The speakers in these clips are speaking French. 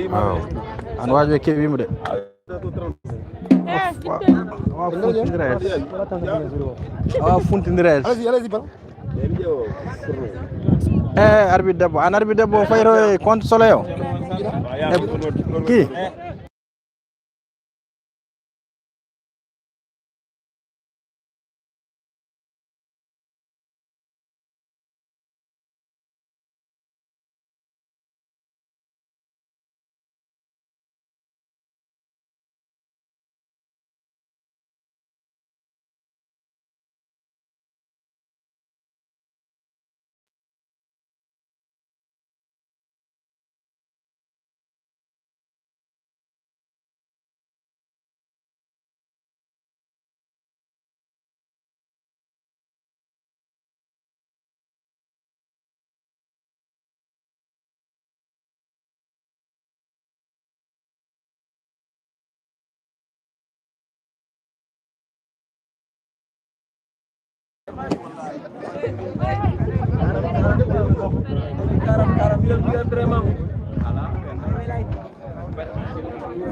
waaw an wajo keɓimo de awa funtidires arbitre debbo an arbitre debbo fayto e compte soleil o ki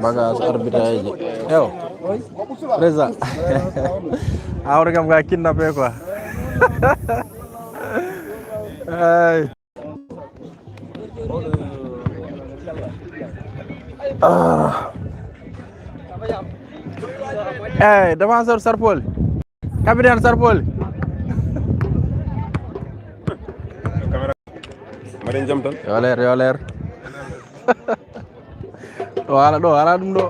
bagage arbitrage ew président awre kam ga kidnappé quoi ay défenseur Sarpol capitaine Sarpol maɗen jaam tan yo leer ɗo ala ɗum ɗo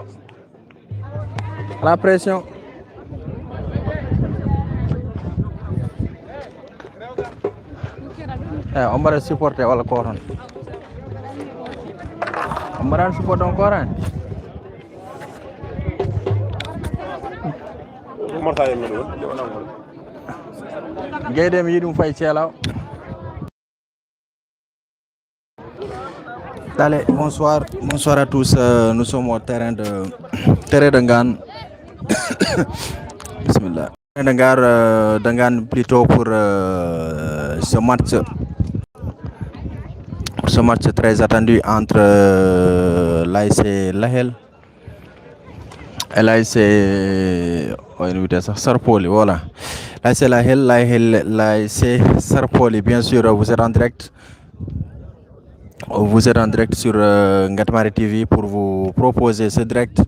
ala pression on mbaɗa supporté walla ko toon on mbaɗani supporté on korani morta e meɗo Guédé mi yiɗum fay ceelaw. Allez, bonsoir à tous. Nous sommes au terrain de Ngane. Bismillah. De Ngane plutôt pour ce match très attendu entre l'ASC Lahel et l'ASC Sarpoli, voilà. L'ASC Lahel, l'ASC Sarpoli, bien sûr, vous êtes en direct. Vous êtes en direct sur Ngatmari TV pour vous proposer ce direct.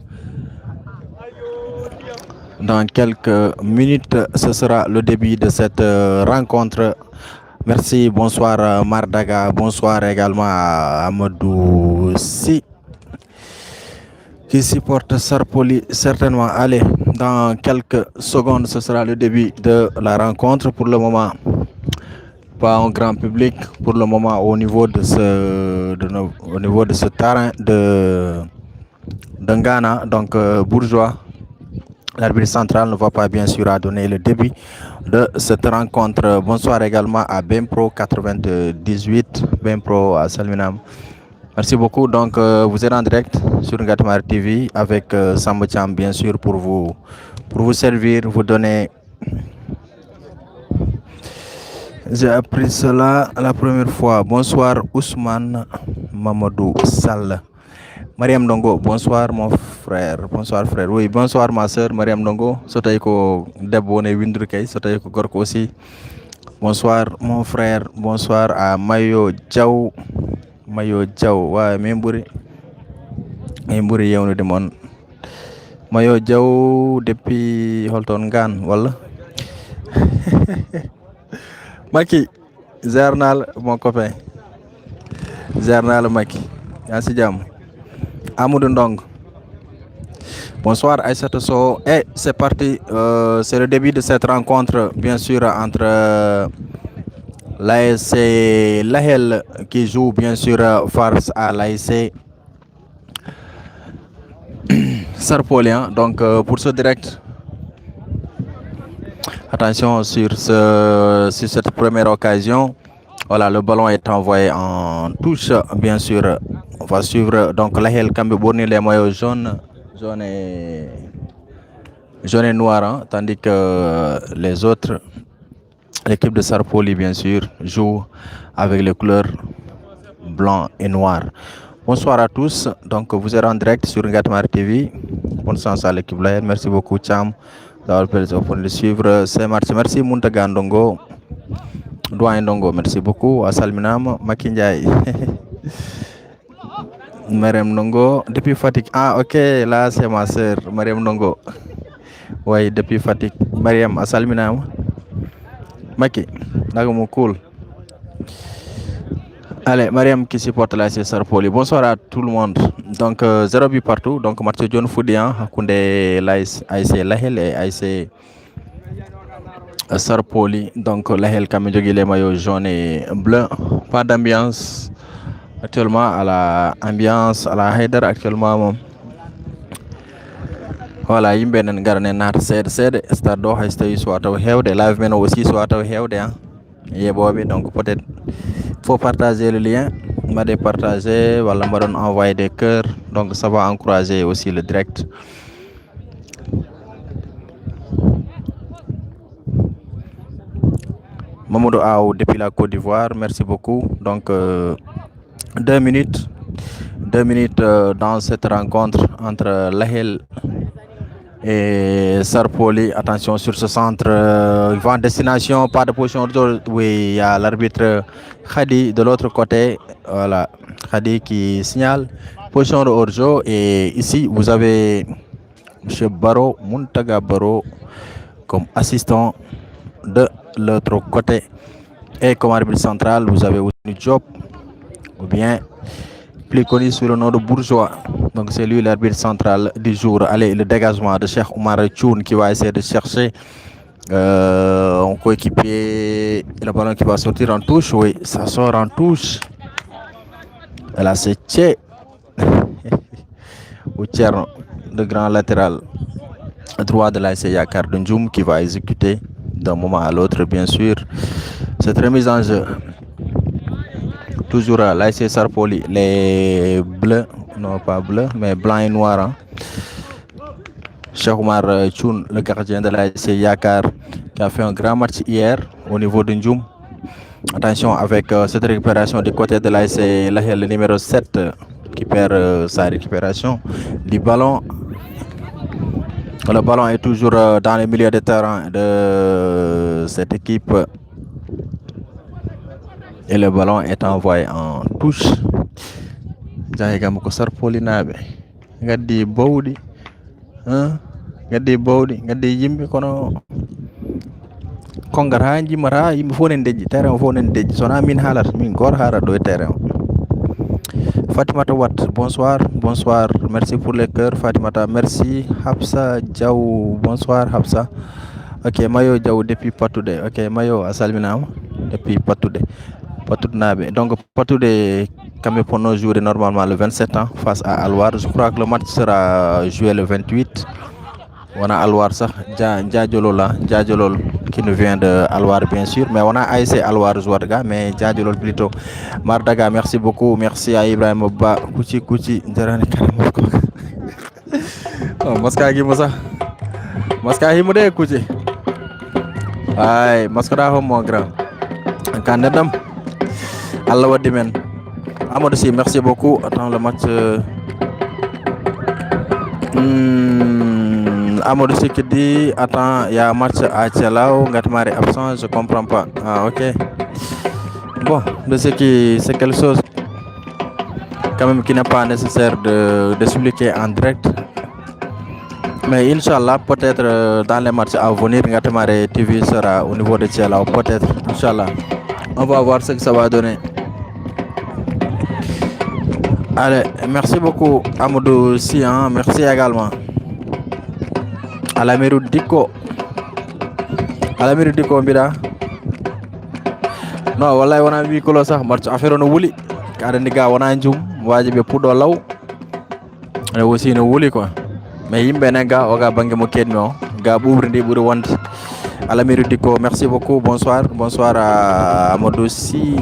Dans quelques minutes, ce sera le début de cette rencontre. Merci, bonsoir Mardaga, bonsoir également à Amadou Si, qui supporte Sarpoli certainement. Allez, dans quelques secondes, ce sera le début de la rencontre. Pour le moment, pas un grand public pour le moment au niveau de ce terrain de Ngana, donc Bourgeois. L'arbitre central ne va pas bien sûr à donner le début de cette rencontre. Bonsoir également à Bempro 98, Bempro à Salminam. Merci beaucoup. Donc vous êtes en direct sur Ngatmari TV avec Sambo Cham bien sûr pour vous servir, vous donner. J'ai appris cela la première fois. Bonsoir Ousmane Mamadou Sall. Mariam Dongo, bonsoir mon frère. Bonsoir frère. Oui, bonsoir ma soeur Mariam Dongo. Sotaïko Debone Windrukay, Sotaïko Gorko aussi. Bonsoir mon frère. Bonsoir à Mayo Djaw. Mayo Djaw. Ouais, Membouri Yewno Demon. Mayo Djaw depuis Holton Ngane, voilà. Maki, Zernal, mon copain. Zernal Maki. Yansi Jam. Amoudou Ndong. Bonsoir Aïssata So. Et c'est parti. C'est le début de cette rencontre, bien sûr, entre l'ASC Lahel qui joue, bien sûr, face à l'ASC Sarpolien. Donc, pour ce direct, attention sur cette première occasion. Voilà, le ballon est envoyé en touche, bien sûr. On va suivre donc Lahel Kambi les maillots jaunes et noirs, hein, tandis que les autres, l'équipe de Sarpoli, bien sûr, joue avec les couleurs blanc et noir. Bonsoir à tous. Donc, vous êtes en direct sur Ngatmar TV. Bonne chance à l'équipe là. Merci beaucoup, Cham, d'avoir le plaisir de le suivre. C'est Marti. Merci, Muntaga Ndongo. Doyen Ndongo, merci beaucoup. Asalminam, Makinjai. Mariam Ndongo, depuis Fatik. Ah, ok, là, c'est ma sœur, Mariam Ndongo. Oui, depuis Fatik. Mariam, Asalminam. Maki, Nagamo cool. Allez, Mariam qui supporte la CSR Poli. Bonsoir à tout le monde. Donc, 0 but partout. Donc, Mathieu John Foudian, Koundé, l'AIC Lahel et AIC Sarpoli. Donc, Lahel Kamidjogi, les maillots jaunes et bleus. Pas d'ambiance actuellement à la ambiance, à la Haider actuellement. Voilà, yimɓe nen gara nen naata seeɗa seeɗa stade ɗo hay so tawi so taw hewde live men aussi so taw hewde yeɓoɓe. Donc peut être faut partager le lien, mbaɗe partager walla mbaɗon envoyer des cœurs, donc ça va encourager aussi le direct. Mamadou Aou depuis la Côte d'Ivoire, merci beaucoup. Donc 2 minutes dans cette rencontre entre Lahel et Sarpoli. Attention sur ce centre, vent destination, pas de position. Oui, il y a l'arbitre Khadi de l'autre côté. Voilà, Khadi qui signale position de hors-jeu. Et ici, vous avez M. Baro, Muntaga Baro, comme assistant de l'autre côté. Et comme arbitre central, vous avez Ousseynou Diop, ou bien plus connu sous le nom de Bourgeois. Donc c'est lui l'arbitre central du jour. Allez, le dégagement de Cheikh Oumar Tchoun qui va essayer de chercher un coéquipier. Le ballon qui va sortir en touche. Oui, ça sort en touche. Et là c'est Tché ou Tcherno, le grand latéral droit de l'ASC Yakar Ndjoum, qui va exécuter d'un moment à l'autre, bien sûr, cette remise en jeu. Toujours l'ASC Sarpoli, les bleus, non pas bleus, mais blancs et noirs. Hein. Cheikh Oumar Tchoun, le gardien de l'ASC Yakar, qui a fait un grand match hier au niveau de Ndjoum. Attention avec cette récupération du côté de l'ASC Lahel, le numéro 7, qui perd sa récupération du ballon. Le ballon est toujours dans le milieu de terrain de cette équipe. Et le ballon est envoyé en touche. Jahigam ko Sarpoli nabe. Gaddi bawdi. Gaddi bawdi, gaddi yimbe kono kongara jimara yimbe fo nen deji terrain fo nen deji sona min halat min gor hara do terrain. Fatimata Watt, bonsoir, bonsoir, merci pour les cœurs. Fatimata, merci. Hapsa Diaw, bonsoir Hapsa. Ok, Mayo Diaw depuis Patoude. Ok, Mayo Asalminam depuis Patoude. Patoude. Donc Patoude, Kamepono jouerait normalement le 27 ans face à Alwar. Je crois que le match sera joué le 28. On a Alwar ça, Djadjolol qui nous vient de Alwar bien sûr, mais on a AIC Alwar Zouarga, mais Djadjolol plutôt. Mardaga, merci beaucoup, merci à Ibrahim Ba, Kouchi, Ndarani Karamoko. Maskagi Moussa, Maskagi Moude Kouchi. Aïe, Maskara Home mon grand. Canadam, Allah Wadimen. Amadou Si, merci beaucoup. Attends le match. Amadou Si qui dit attends, il y a un match à Tchalao, Ngatmar est absent, je comprends pas. Ah ok. Bon, c'est quelque chose quand même qui n'est pas nécessaire d'expliquer en direct. Mais Inch'Allah, peut-être dans les matchs à venir, Ngatmar TV sera au niveau de Tchalao, peut-être, Inch'Allah. On va voir ce que ça va donner. Allez, merci beaucoup Amadou Si, hein, merci également. Alamiru Diko mbira non wallahi wona wi kolo sax match affaire no wuli kada ndiga wona njum wajibe pudo law e aussi no wuli quoi mais yimbe ne ga o ga bangi mo kedmi o ga boubri ndi buri wonde Alamiru Diko, merci beaucoup, bonsoir à Amadou Si,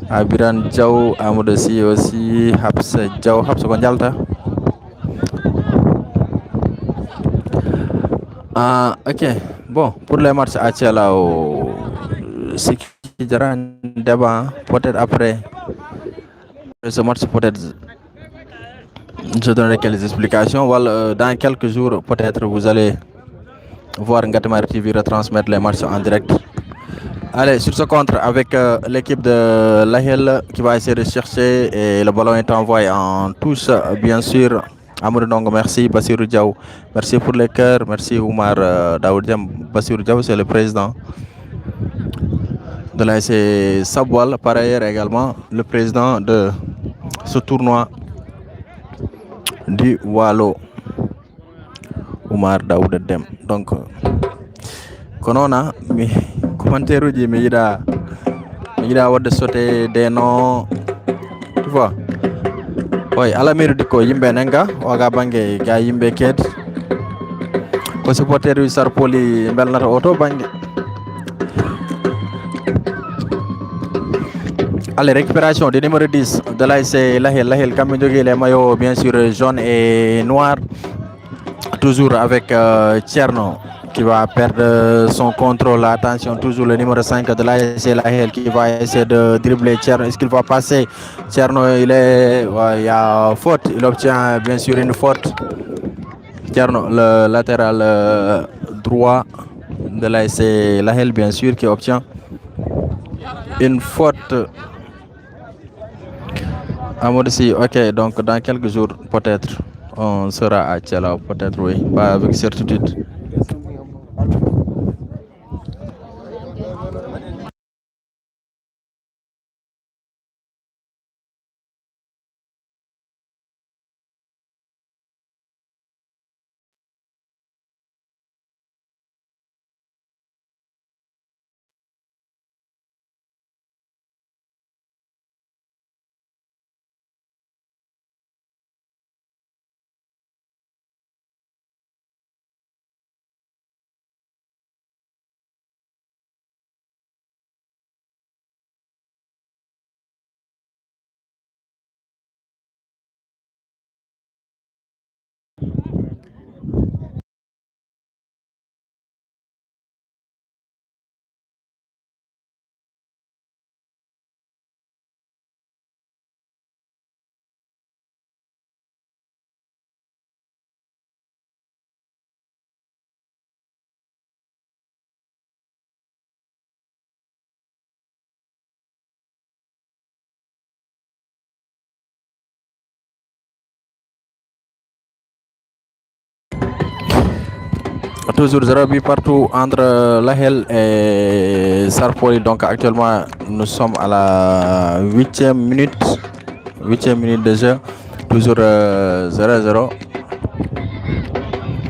Abiran Diaw, Amadou Si aussi, Hapsa Diaw, Hapsa ko jalta. Ok, bon, pour les matchs à Tchalao, ce qui il y aura un débat, hein, peut-être après ce match, peut-être je donnerai quelques explications. Voilà, dans quelques jours, peut-être vous allez voir Ngatamar TV retransmettre les matchs en direct. Allez, sur ce contre avec l'équipe de Lahel qui va essayer de chercher et le ballon est envoyé en touche, bien sûr. Amadou Ndongo, merci. Bassirou Diaw, merci pour les cœurs. Merci Oumar Daoudiam. Bassirou Diaw, c'est le président de l'ASC Sabwal. Par ailleurs, également, le président de ce tournoi du Wallo, Oumar Daoudiam. Donc, Konona, mais commentaire uji mi yiɗa wadde sauté des noms, tu vois. Oui, alamiru dikko yimɓe nanga oga banggue ga yimɓe keed ko supporter wi Sarpoli belnata oto banggue. Allez, récupération du numéro 10 de l'ASC Lahel kamɓe jogui les maillots bien sûr jaune et noir, toujours avec Thierno qui va perdre son contrôle. Attention, toujours le numéro 5 de l'ASC Lahel qui va essayer de dribbler Thierno. Est-ce qu'il va passer? Thierno, il y a faute. Il obtient bien sûr une faute. Thierno, le latéral droit de l'ASC Lahel, bien sûr, qui obtient une faute. Amoudou, ok, donc dans quelques jours, peut-être, on sera à Tchela, peut-être, oui, pas avec certitude. Toujours 0 but partout entre Lahel et Sarpoli. Donc actuellement nous sommes à la 8e minute de jeu. Toujours 0-0.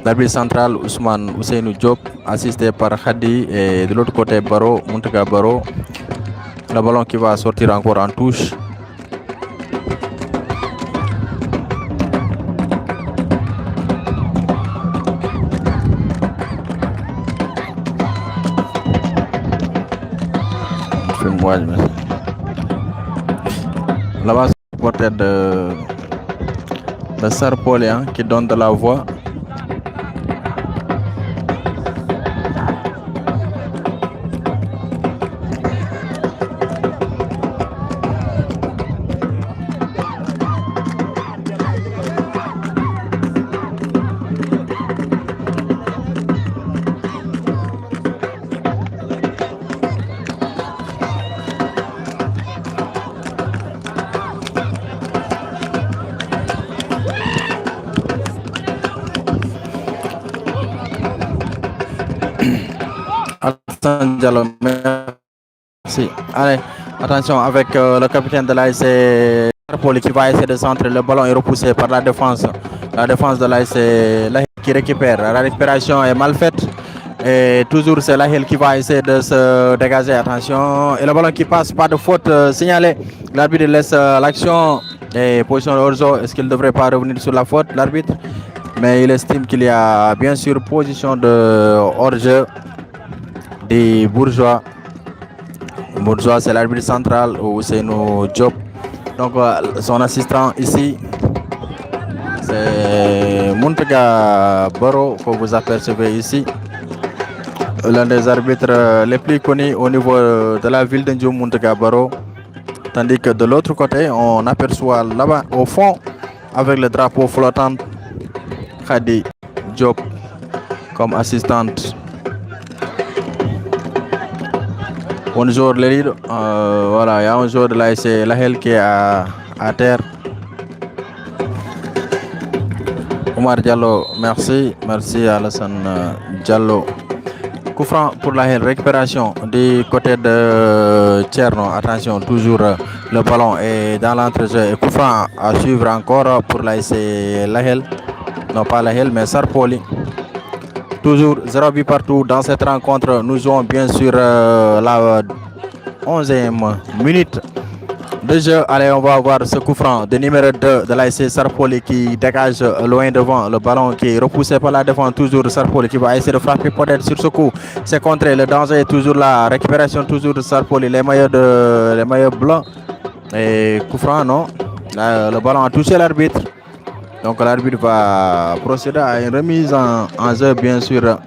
L'arbitre central Ousmane Ousseinou Diop, assisté par Khadi, et de l'autre côté Baro, Montega Baro. Le ballon qui va sortir encore en touche. Là-bas, supporter de Sarpoli qui donne de la voix. Diallo, merci. Allez, attention avec le capitaine de l'ASC Sarpoli qui va essayer de centrer. Le ballon est repoussé par la défense. La défense de l'ASC Lahel qui récupère. La récupération est mal faite. Et toujours c'est Lahel qui va essayer de se dégager. Attention. Et le ballon qui passe, pas de faute signalée. L'arbitre laisse l'action et position de hors-jeu. Est-ce qu'il ne devrait pas revenir sur la faute, l'arbitre? Mais il estime qu'il y a bien sûr position de hors-jeu des Bourgeois. Bourgeois, c'est l'arbitre central ou c'est nos jobs. Donc son assistant ici, c'est Montega Baro que vous apercevez ici. l'un des arbitres les plus connus au niveau de la ville de Ndioum Mountaga Baro. Tandis que de l'autre côté, on aperçoit là-bas au fond, avec le drapeau flottant, Khadi Diop comme assistante. Bonjour les leaders. Voilà, il y a un joueur de l'ASC Lahel qui est à terre. Omar Diallo, merci. Merci Alassane Diallo. Coup franc pour Lahel, récupération du côté de Tcherno. Attention, toujours le ballon est dans l'entrejeu. Coup franc à suivre encore pour l'ASC Lahel. Non, pas Lahel, mais Sarpoli. Toujours 0 but partout dans cette rencontre. Nous jouons bien sûr la 11e minute de jeu. Allez, on va voir ce coup franc de numéro 2 de l'ASC Sarpoli qui dégage loin devant le ballon qui est repoussé par la défense. Toujours Sarpoli qui va essayer de frapper peut-être sur ce coup. C'est contré, le danger est toujours là. Récupération toujours de Sarpoli, les maillots blancs. Et coup franc, non. Là, le ballon a touché l'arbitre. Donc l'arbitre va procéder à une remise en jeu, bien sûr.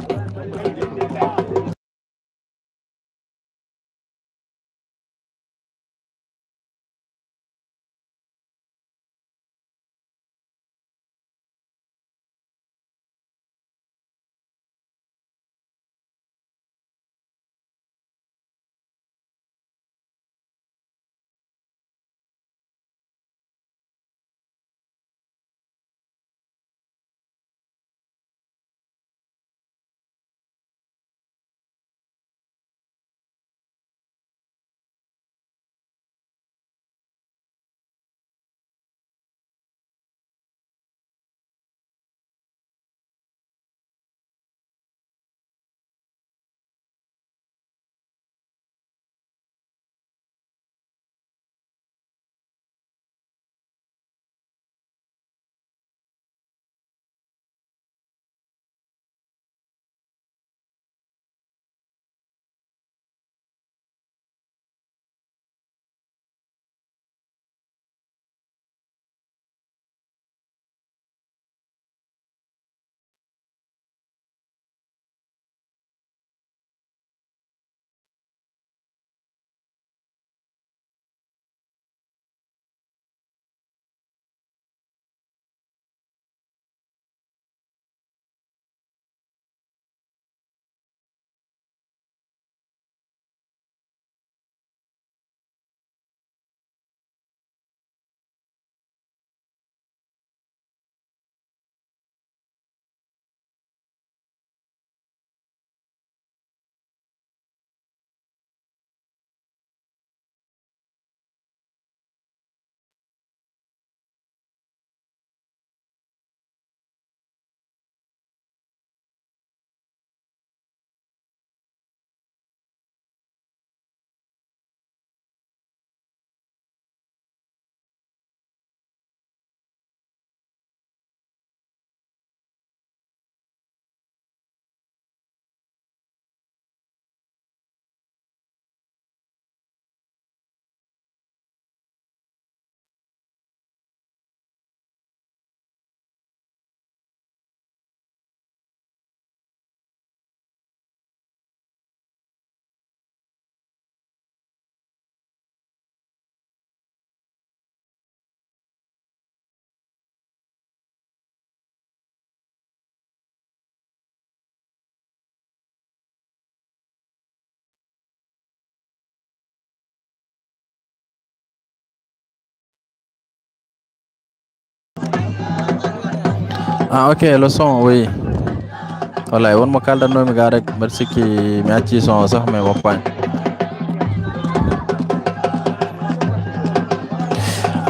Ah ok, le son, oui. Voilà, on m'a calé dans le garage. Merci qui m'a dit son ça, mais mon point.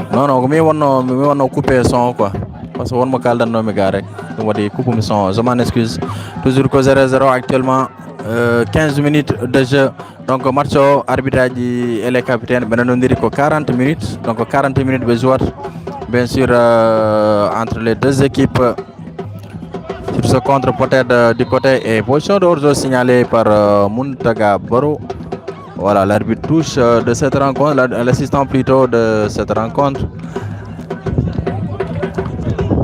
Non, non, mais on coupé son quoi. Parce que on m'a calé dans le garage. Donc on va couper son. Je m'en excuse. Toujours que 0-0 actuellement. 15 minutes de jeu. Donc match arbitrage et les capitaines. Maintenant on dirait que 40 minutes. Donc 40 minutes de joueurs. Bien sûr entre les deux équipes. Sur ce contre peut-être du côté et position d'ordre signalée par Mountaga Baro. Voilà, l'arbitre touche de cette rencontre, l'assistant plutôt de cette rencontre.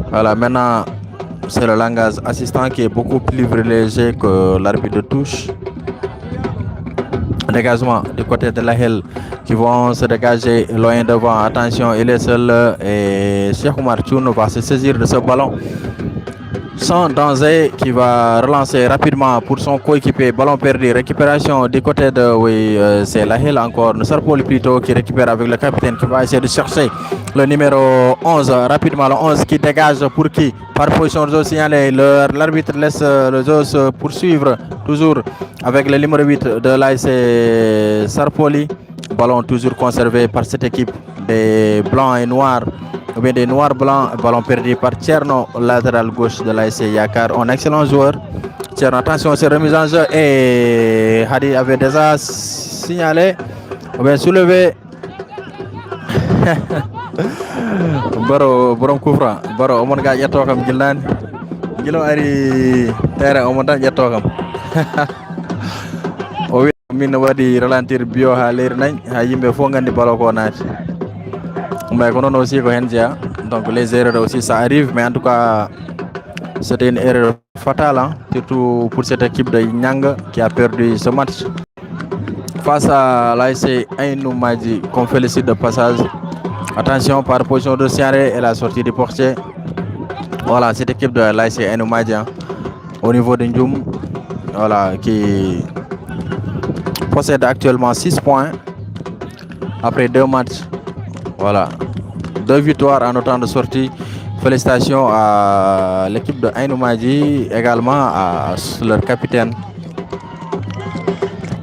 Voilà, maintenant c'est le langage assistant qui est beaucoup plus privilégié que l'arbitre de touche. Dégagement du côté de Lahel qui vont se dégager loin devant. Attention, il est seul et Cheikh Oumar Thioune va se saisir de ce ballon sans danger, qui va relancer rapidement pour son coéquipier. Ballon perdu, récupération du côté de, oui, c'est Lahel encore, Sarpoli plutôt, qui récupère avec le capitaine, qui va essayer de chercher le numéro 11 rapidement. Le 11 qui dégage pour qui? Par position de jeu signalé. L'arbitre laisse le jeu se poursuivre toujours avec le numéro 8 de l'AS Sarpoli. Ballon toujours conservé par cette équipe des blancs et noirs, ou bien des noirs blancs. Ballon perdu par Tcherno, latéral gauche de l'AS Yakar. Un excellent joueur. Tcherno, attention, c'est remise en jeu et Hadi avait déjà signalé, ou bien soulevé. Baro borom koufra baro omon ga yetto kam gilnani gilo ari tere omon tan yetto kam o wi min wadi ralentir bio ha leer nañ ha yimbe fo gandi balo ko naati mais ko non aussi ko hen dia. Donc les erreurs aussi ça arrive, mais en tout cas c'était une erreur fatale, hein, surtout pour cette équipe de Nyang qui a perdu ce match face à l'AS Ainou Madji, qu'on félicite de passage. Attention, par position de Siaré et la sortie du portier. Voilà, cette équipe de l'AS Ainou Madji, hein, au niveau de Ndjoum, voilà, qui possède actuellement 6 points après 2 matchs. Voilà, 2 victoires en autant de sorties. Félicitations à l'équipe de Ainou Madji, également à leur capitaine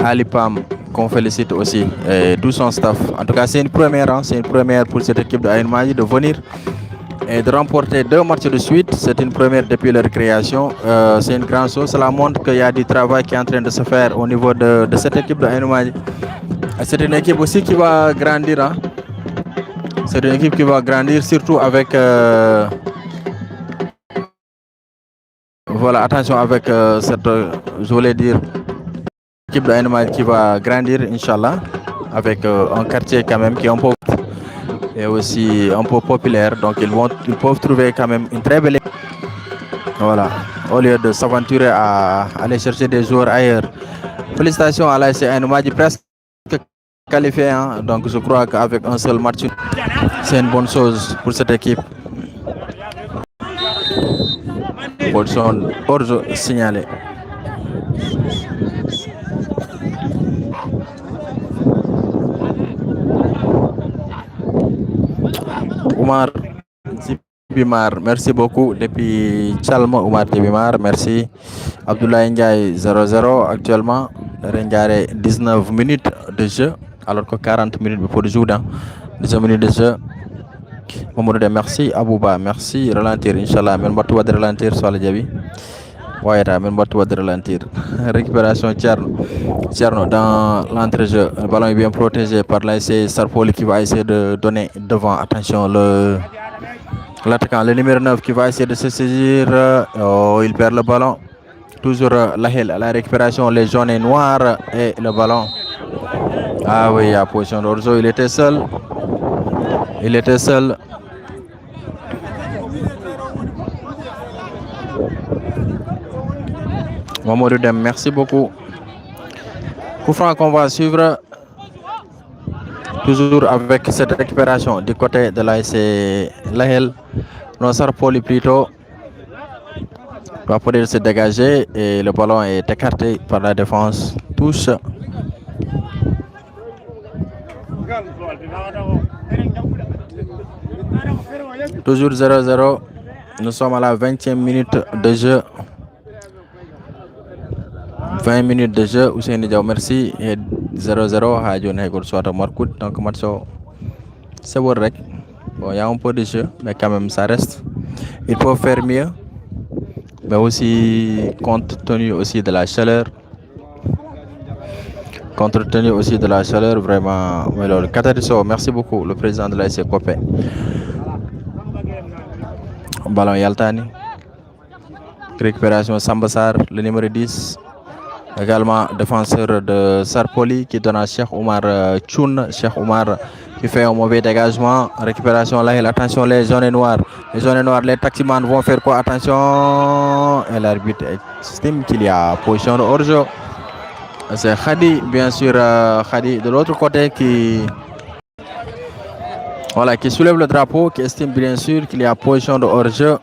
Ali Pam, qu'on félicite aussi, et tout son staff. En tout cas, c'est une première, hein, c'est une première pour cette équipe de Ainou Madji de venir et de remporter 2 matchs de suite. C'est une première depuis leur création. C'est une grande chose. Cela montre qu'il y a du travail qui est en train de se faire au niveau de cette équipe de Ainou Madji. C'est une équipe aussi qui va grandir, hein. C'est une équipe qui va grandir, surtout avec voilà, attention avec cette, je voulais dire, équipe de Ainou Madji qui va grandir, Inch'Allah, avec un quartier quand même qui est un peu et aussi un peu populaire, donc ils peuvent trouver quand même une très belle équipe. Voilà, au lieu de s'aventurer à aller chercher des joueurs ailleurs. Félicitations à l'AS Ainou Madji, presque qualifié, hein, donc je crois qu'avec un seul match, c'est une bonne chose pour cette équipe. Position hors-jeu signalé. Oumar Bimar, merci beaucoup. Depuis Chalma, Oumar Bimar, merci. Abdoulaye Ndiaye 0-0 actuellement. Rendiare 19 minutes de jeu, alors que 40 minutes pour le jouer dans 19 minutes de jeu. Mamoudou, merci. Abouba, merci. Ralentir, Inch'Allah. Men batu de ralentir sur le Djabi. Wayata, men batu de ralentir. Récupération Tcherno dans l'entrejeu. Le ballon est bien protégé par l'AS Sarpoli qui va essayer de donner devant. Attention, l'attaquant, le numéro 9 qui va essayer de se saisir. Oh, il perd le ballon. Toujours Lahel à la récupération, les jaunes et noirs et le ballon. Ah oui, à position d'orzo, il était seul. Il était seul. Mamoudou Dem, merci beaucoup. Coup franc qu'on va suivre. Toujours avec cette récupération du côté de l'AS Lahel. Non, Sarpoli plutôt va pouvoir se dégager et le ballon est écarté par la défense. Touche. Toujours 0-0. Nous sommes à la 20e minute de jeu. 20 minutes de jeu. Ousseini Diaw, merci. Et 0-0. Hadjon Hegor soit à Marcout. Donc, match c'est vrai. Bon, il y a un peu de jeu, mais quand même, ça reste. Il faut faire mieux. Mais aussi, compte tenu aussi de la chaleur. Compte tenu aussi de la chaleur, vraiment. Alors, Katariso, merci beaucoup, le président de l'AS Copé. Ballon Yaltani. Récupération Sambassar, le numéro 10. Également défenseur de Sarpoli qui donne à Cheikh Oumar Thioune. Cheikh Oumar qui fait un mauvais dégagement. Récupération là, attention les jaunes et noirs. Les jaunes et noirs, les taximans vont faire quoi? Attention. Et l'arbitre estime qu'il y a position de hors-jeu. C'est Khadi, bien sûr, Khadi de l'autre côté voilà, qui soulève le drapeau, qui estime bien sûr qu'il y a position de hors-jeu.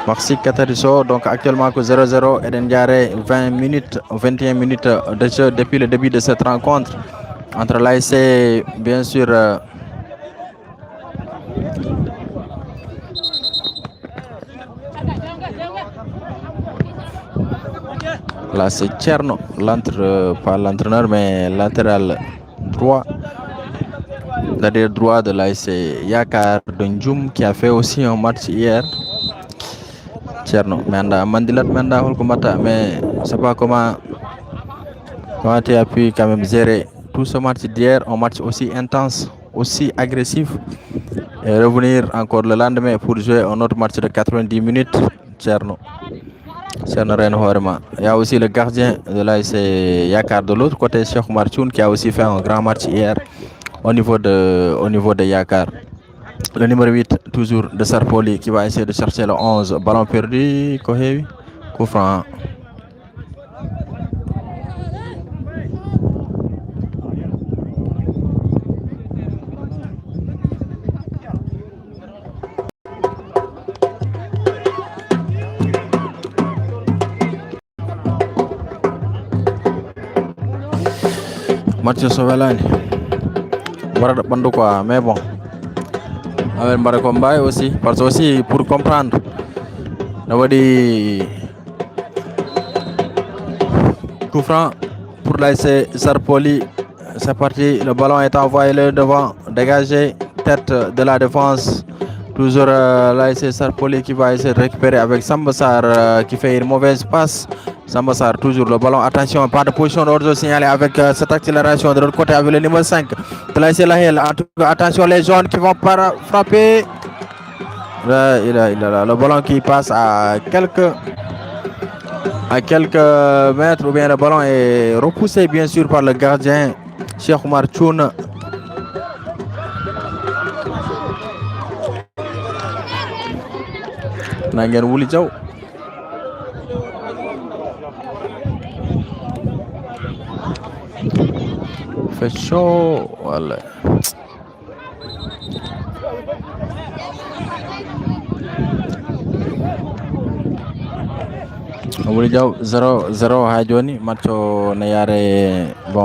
Merci Katariso, donc actuellement que 0-0 et Diaré 20 minutes, 21 minutes de jeu depuis le début de cette rencontre entre l'ASC, bien sûr, là c'est Tcherno, pas l'entraîneur mais latéral droit, c'est-à-dire droit de l'ASC Yakar Dundjoum qui a fait aussi un match hier. Tcherno, Mandilat Menda Holkomata, mais je sais pas comment tu as pu quand même gérer tout ce match d'hier, un match aussi intense, aussi agressif, et revenir encore le lendemain pour jouer un autre match de 90 minutes. Tcherno Horema. Il y a aussi le gardien de l'ASC Yakar de l'autre côté, Cheikh Marchoun, qui a aussi fait un grand match hier au niveau de Yakar. Le numéro 8, toujours de Sarpoli, qui va essayer de chercher le 11. Ballon perdu, Kohevi, coup franc. Mathieu Sauvelane. Voilà, bandu quoi, mais bon. Avec Mbarakombaye aussi, parce que aussi pour comprendre, on va dire coup franc pour l'ASC Sarpoli. C'est parti, le ballon est envoyé le devant, dégagé, tête de la défense. Toujours l'ASC Sarpoli qui va essayer de récupérer avec Sambassar qui fait une mauvaise passe. Sambassar, toujours le ballon, attention, pas de position d'ordre signalé avec cette accélération de l'autre côté avec le numéro 5 de l'ASC Lahel. En tout cas, attention les jaunes qui vont frapper. Là, le ballon qui passe à quelques mètres, ou bien le ballon est repoussé bien sûr par le gardien Cheikh Oumar Tchoun. Nangen Wuli Diaw. Fait chaud, voilà. Wuli Diaw 0-0 à Johnny, match bon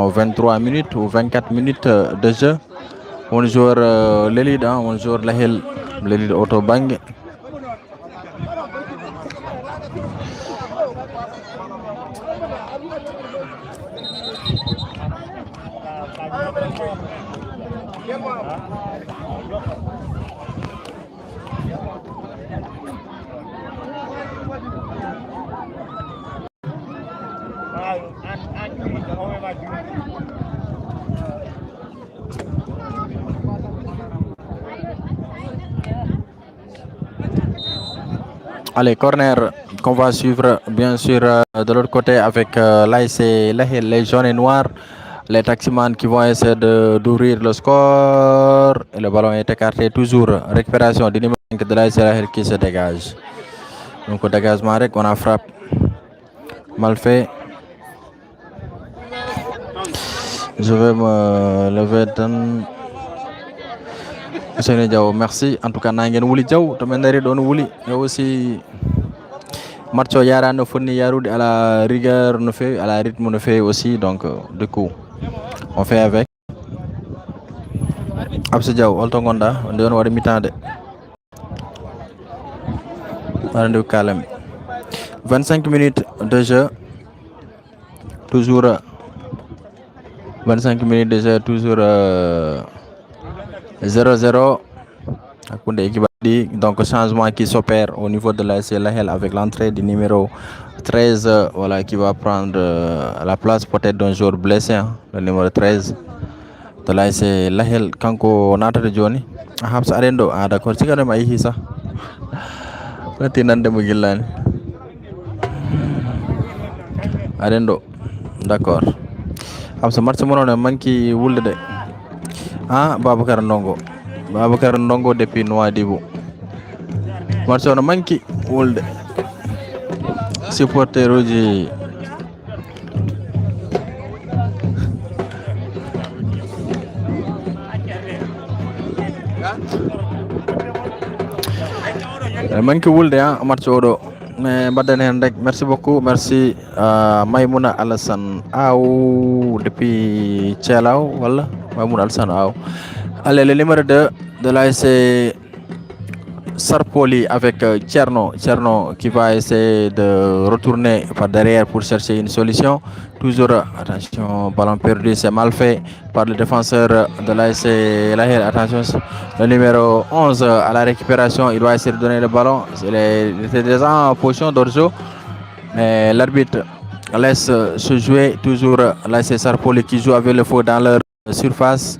23 minutes ou 24 minutes de jeu. On joue l'élite, on joue l'élite Autobang. Allez, corner qu'on va suivre bien sûr de l'autre côté avec l'ASC Lahel, les jaunes et noirs, les taximans qui vont essayer d'ouvrir le score. Et le ballon est écarté toujours. Récupération du numéro 5 de l'ASC Lahel qui se dégage. Donc au dégagement, on a frappe mal fait. Je vais me lever dans... Monsieur Diaw, merci. En tout cas, Nangen Wuli Diaw, tu m'as don Wuli. Et aussi, Marcho Yara ne fournit Yaroud à la rigueur, à la rythme ne fait aussi. Donc, du coup, on fait avec. Abse Diaw, Oltongonda, on donne voir mi-temps de. 25 minutes de jeu. Toujours 25 minutes de jeu, toujours 0-0. Donc changement qui s'opère au niveau de l'ASC Lahel avec l'entrée du numéro 13 voilà, qui va prendre la place peut-être d'un joueur blessé, hein, le numéro 13 de l'ASC Lahel. Kanko Nata de Johnny. Habs Arendo. Ah d'accord, c'est quand même aïe ça. Arendo. D'accord. Habs match mono manki wulde de. Ah Babacar Ndongo depuis Nouadhibou. Match on manki wulde. Supporter uji manki wulde match oɗo mais mbadden hen rek. Merci beaucoup, merci Maymouna Alassane Aw depuis Thielaw wala Maymouna Alassane Aw. Allez, le numéro 2 de l'ASC Sarpoli avec Tcherno qui va essayer de retourner par derrière pour chercher une solution. Toujours, attention, ballon perdu, c'est mal fait par le défenseur de l'ASC Lahel. Attention, le numéro 11 à la récupération, il doit essayer de donner le ballon. Il était déjà en position d'orzo, mais l'arbitre laisse se jouer. Toujours l'ASC Sarpoli qui joue avec le faux dans leur surface.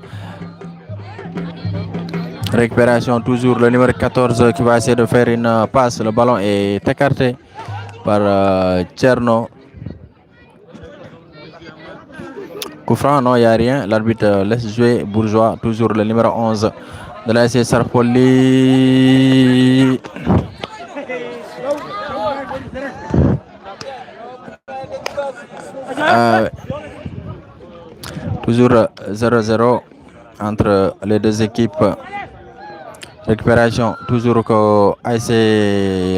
Récupération, toujours le numéro 14 qui va essayer de faire une passe. Le ballon est écarté par Tcherno. Coup franc, non, il n'y a rien. L'arbitre laisse jouer Bourgeois, toujours le numéro 11 de l'ASC Sarpoli. Toujours 0-0 entre les deux équipes. Récupération, toujours que ASC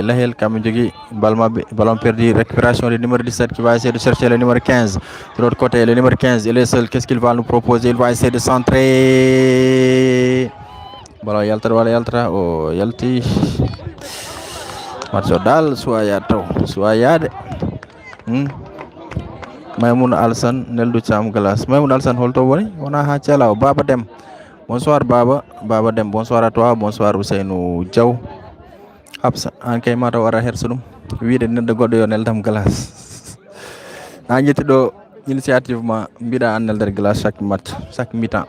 Lahel Kamidjogi, ballon perdu, récupération du numéro 17 qui va essayer de chercher le numéro 15. De l'autre côté, le numéro 15, il est seul. Qu'est-ce qu'il va nous proposer? Il va essayer de centrer. Ballon Yaltra, oh Yalti. Marcho Dal, Soyade. Maymouna Alassane Neldu Cham Galas. Maymouna Alassane Holto Boni, on a Hachala, Baba Dem. Bonsoir Baba Dem, bonsoir à toi, bonsoir Ousseynou Diaw. Absa an kay mata wara hersudum wiide neddo goddo yo neldam glace. Na ñetti do initiative ma mbida an nelder glace chaque match, chaque mi-temps.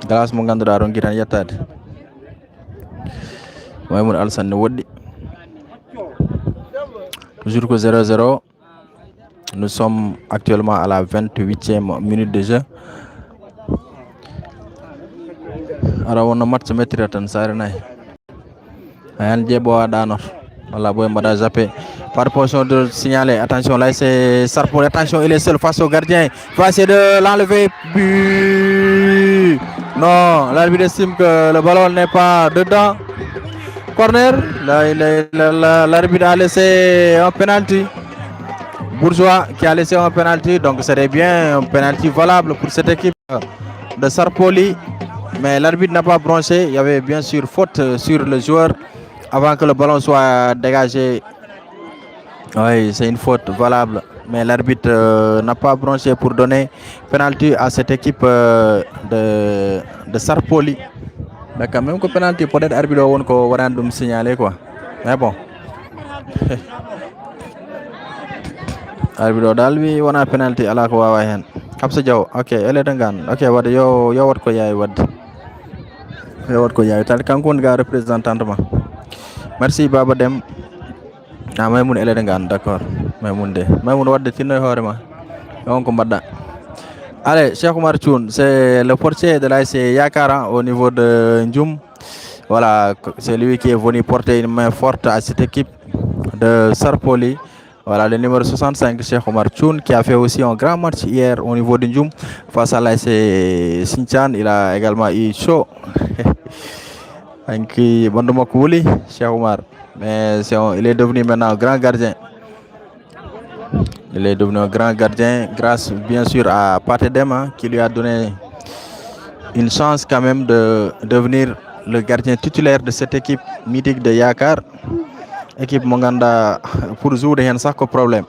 Glace mo ganduda ron gitan yettade. Maymoun Alassane woddi. Toujours que 0-0. Nous sommes actuellement à la 28e minute de jeu. Alors on a match maître tan sare nay ayan djebo danor wala boy mada zappé par position de signaler. Attention là c'est Sarpoli, attention il est seul face au gardien, il va essayer de l'enlever, but. Non, l'arbitre estime que le ballon n'est pas dedans. Corner, l'arbitre a laissé un penalty. Bourgeois qui a laissé un penalty, donc serait bien un penalty valable pour cette équipe de Sarpoli. Mais l'arbitre n'a pas branché. Il y avait bien sûr faute sur le joueur avant que le ballon soit dégagé. Oui, c'est une faute valable. Mais l'arbitre n'a pas branché pour donner penalty à cette équipe de Sarpoli. Mais quand même que penalty peut-être l'arbitre on ko warandum signaler quoi. Mais bon. Arbitre dalwi wona penalty ala ko wawa hen. Kapsa Diaw, ok, ele dangan. Ok, wad yo wat ko yaay wad. Yo wat ko yaay tal kankon ga représentant ma. Merci Baba Dem. Ah Maymoun ele dangan, d'accord. Maymoun wadde tinno hore ma. On ko badda. Allez, Cheikh Oumar Thioune, c'est le portier de l'ASC Yakara au niveau de Ndioum. Voilà, c'est lui qui est venu porter une main forte à cette équipe de Sarpoli. Voilà le numéro 65, Cheikh Oumar Thioune, qui a fait aussi un grand match hier au niveau de Ndioum face à l'ASC Sinthiane. Il a également eu chaud. Cheikh Oumar. Mais il est devenu maintenant un grand gardien. Il est devenu un grand gardien grâce bien sûr à Patedema qui lui a donné une chance quand même de devenir le gardien titulaire de cette équipe mythique de Yakar. Équipe Monganda pour jouer hen ça que problème.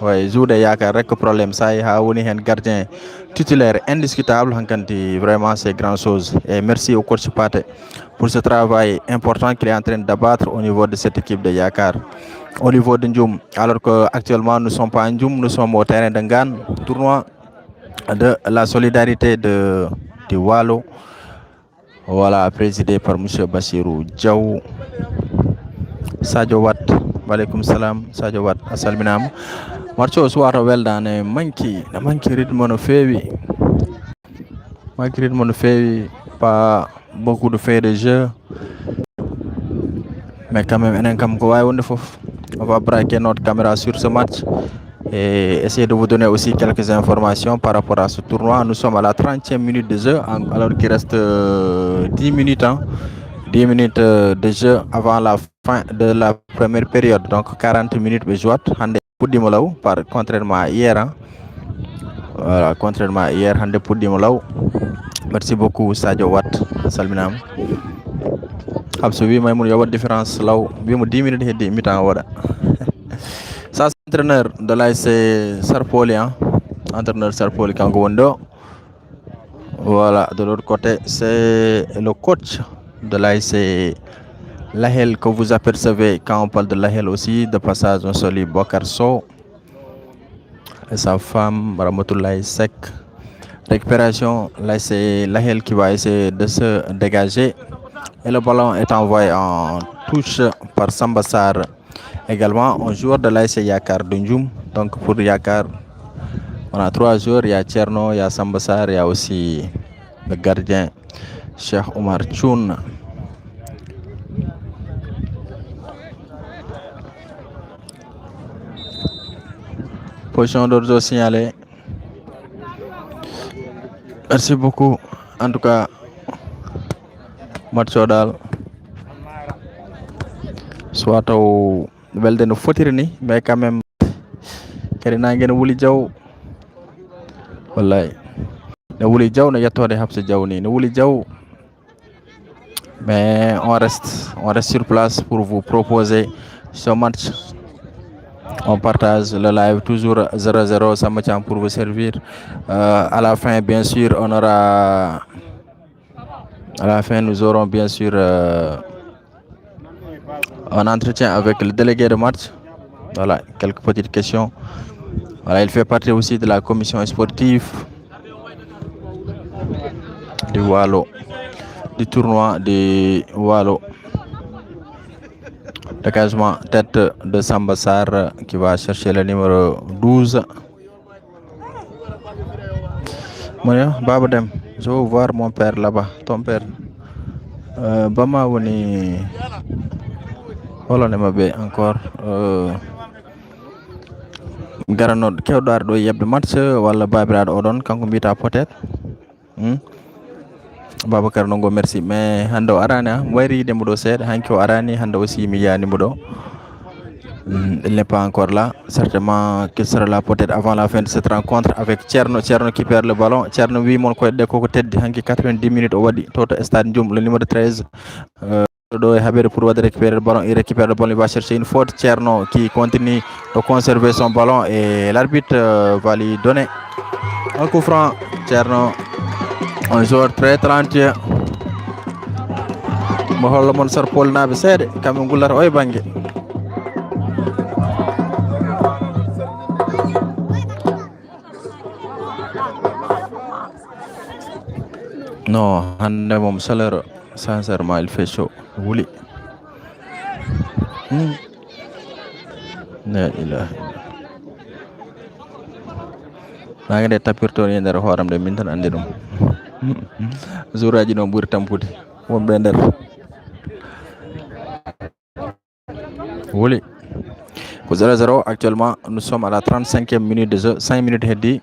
Oui, jouer Yakar rek problème ça y a woni hen gardien titulaire indiscutable hankanti vraiment c'est grand chose. Et merci au coach Pate pour ce travail important qu'il est en train d'abattre au niveau de cette équipe de Yakar. Au niveau de Ndioum, alors que actuellement nous ne sommes pas à Ndioum, nous sommes au terrain de Ngane, tournoi de la solidarité de Walo. Voilà, présidé par M. Bassirou Diaw. Sadio Wat, walaikum salam, Sadio Wat, assalminam. Marcho suwata weldane manki rythme no fewi. Manki rythme no fewi, pas beaucoup de faits de jeu. Mais quand même enen kam ko way wonde fof. On va braquer notre caméra sur ce match. et essayer de vous donner aussi quelques informations par rapport à ce tournoi. Nous sommes à la 30e minute de jeu, alors qu'il reste 10 minutes, 10 minutes de jeu avant la fin de la première période. Donc 40 minutes de jouer. Contrairement à hier. Voilà, contrairement à hier, Hande Poudimolaou. Merci beaucoup, Sadio Watt. Salminam. Absolument, il y a une différence là. Il y a 10 minutes et demi mi-temps. Ça, c'est l'entraîneur de l'AS Sarpoli, entraîneur Sarpoli Kangowondo. Voilà, de l'autre côté, c'est le coach de l'AS Lahel que vous apercevez quand on parle de Lahel aussi. De passage, on salue Bokar Sow et sa femme, Ramatoulaye Sek. Récupération, là c'est Lahel qui va essayer de se dégager. Et le ballon est envoyé en touche par Sambassar. Également, un joueur de l'AS Yakar Dunjum. Donc pour Yakar, on a 3 joueurs. Il y a Tcherno, il y a Sambassar, il y a aussi le gardien Cheikh Omar Choun. Position d'ordre signalée. Merci beaucoup. En tout cas, match dal soit au welde no fotiri ni, mais quand même kadi nangen wuli jaw wallahi no wuli jaw no yettode habse jaw ni no wuli jaw, mais on reste sur place pour vous proposer ce match. On partage le live toujours 0-0, ça me tient pour vous servir. À la fin, bien sûr, on aura. À la fin, nous aurons bien sûr un entretien avec le délégué de match. Voilà, quelques petites questions. Voilà, il fait partie aussi de la commission sportive du Walo, du tournoi de Walo. Dégagement tête de Sambassar qui va chercher le numéro 12. Babadem, je veux voir mon père là-bas, ton père. Bama woni holone mabbe encore garano kewɗo ɗo yebde match walla babiraɗo oɗon kanko mbiyata peut-être Babacar Nongo merci, mais hande o arani wayri yidemo ɗo seeɗa, hanki o arani hande aussi mi yiyanimo ɗo. Il n'est pas encore là, certainement qu'il sera là peut-être avant la fin de cette rencontre avec Tcherno qui perd le ballon. Tcherno wi mon koyɗe koko teddi hanki 90 minutes o waɗi toto stade Ndioum, le numéro 13 do e haɓere pour récupérer le ballon. Il récupère le ballon, il va chercher une faute. Tcherno qui continue de conserver son ballon et l'arbitre va lui donner un coup franc. Tcherno, un joueur très talentueux. Mo hollo mon Sarpol naɓe seeɗe kamɓe gullata o e banggue. Non, hande mom chaleur, sincèrement il fait chaud. Wuli. La ilaha. Nangde tapirto ni nder horam de min tan andi dum. Jouraji no buri tampude wonbe nder. Wuli. Ko 0-0 actuellement, nous sommes à la 35e minute de jeu, 5 minutes heddi.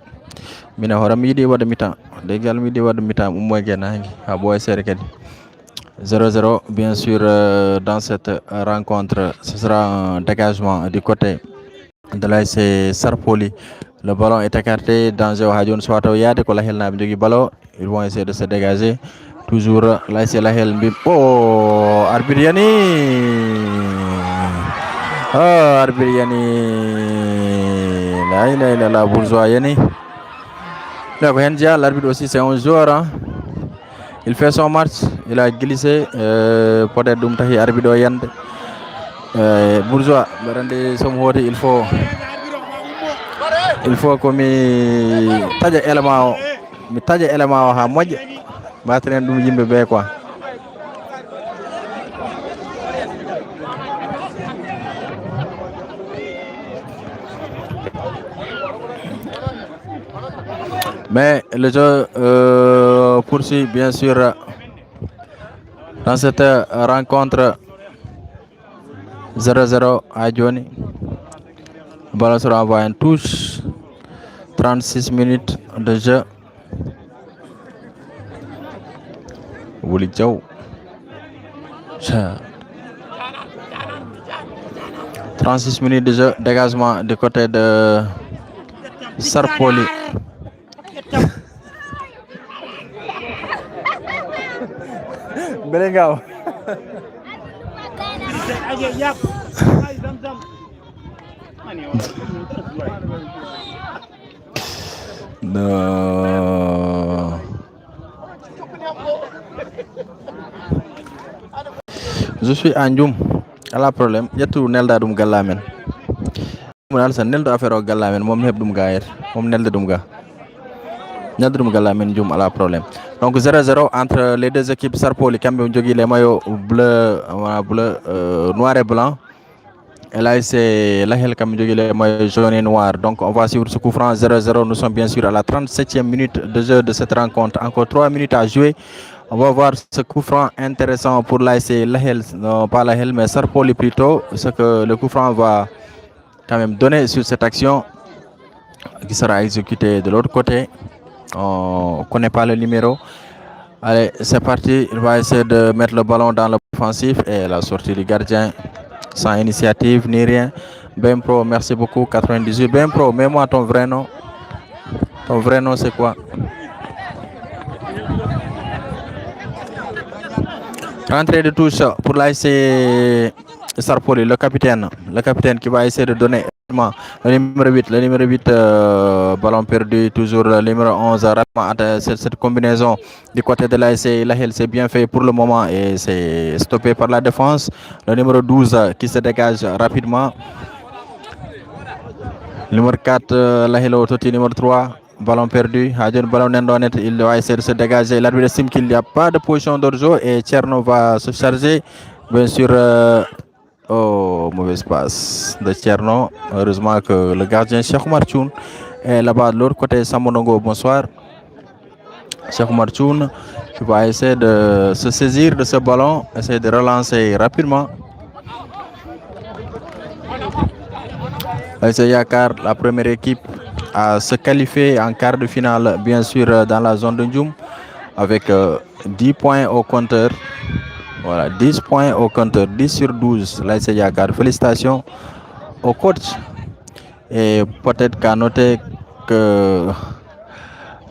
Mina horam yidi wada mi-temps. Legal mi di wada mi-temps ummo genangi ha boy sere kadi. 0-0 bien sûr dans cette rencontre, ce sera un dégagement du côté de l'AS Sarpoli. Le ballon est écarté dans Hadion Swato Yade ko Lahel na jogi ballon, ils vont essayer de se dégager. Toujours l'AS Lahel mbim. Oh, arbitre yani. Oh, arbitre yani. La ilaha illallah bourgeois yani. L'arbitre aussi c'est un joueur, hein. Il fait son match, il a glissé, peut-être dum tahi arbitre o yande. Bourgeois, barande som hoti il faut que mi taja élément o ha moƴƴa mbatenen dum yimbe be quoi. Mais le jeu poursuit bien sûr dans cette rencontre 0-0 à Johnny. Le ballon sera envoyé en touche. 36 minutes de jeu. Wuli Diaw. 36 minutes de jeu. Dégagement du côté de Sarpoli. Belengao. No. Je suis à Ndioum. À la problème. Yettu nelda dum gallamen. Mo dal sa neldo affaire o gallamen mom heb dum gaayet. Mom nelda dum ga. Nelda dum gallamen Ndioum à la problème. Donc 0-0 entre les deux équipes. Sarpoli Kambe jogi les maillots bleu, noir et blanc. Et là c'est Lahel Kambe jogi les maillots jaune et noir. Donc on va suivre ce coup franc 0-0. Nous sommes bien sûr à la 37e minute de jeu de cette rencontre. Encore 3 minutes à jouer. On va voir ce coup franc intéressant pour l'ASC Lahel, non pas Lahel mais Sarpoli plutôt, ce que le coup franc va quand même donner sur cette action qui sera exécutée de l'autre côté. On ne connaît pas le numéro. Allez, c'est parti. Il va essayer de mettre le ballon dans l'offensif et la sortie du gardien sans initiative ni rien. Bempro, merci beaucoup. 98. Bempro, mets-moi ton vrai nom. Ton vrai nom, c'est quoi? Entrée de touche pour l'ASC Sarpoli, le capitaine qui va essayer de donner le numéro 8, ballon perdu, toujours le numéro 11, rapidement cette combinaison du côté de l'ASC Lahel, c'est bien fait pour le moment et c'est stoppé par la défense. Le numéro 12 qui se dégage rapidement. Numéro 4, Lahel au numéro 3. Ballon perdu, ballon net, il va essayer de se dégager. L'arbitre estime qu'il n'y a pas de position d'orzo et Tcherno va se charger. Bien sûr, mauvaise passe de Tcherno. Heureusement que le gardien Cheikh Marchoun est là-bas de l'autre côté. Samonongo, bonsoir. Cheikh Marchoun qui va essayer de se saisir de ce ballon, essayer de relancer rapidement. C'est Yakar, la première équipe à se qualifier en quart de finale, bien sûr, dans la zone de Ndioum, avec 10 points au compteur. Voilà, 10 points au compteur, 10 sur 12. Là, c'est Yakar. Félicitations au coach. Et peut-être qu'à noter que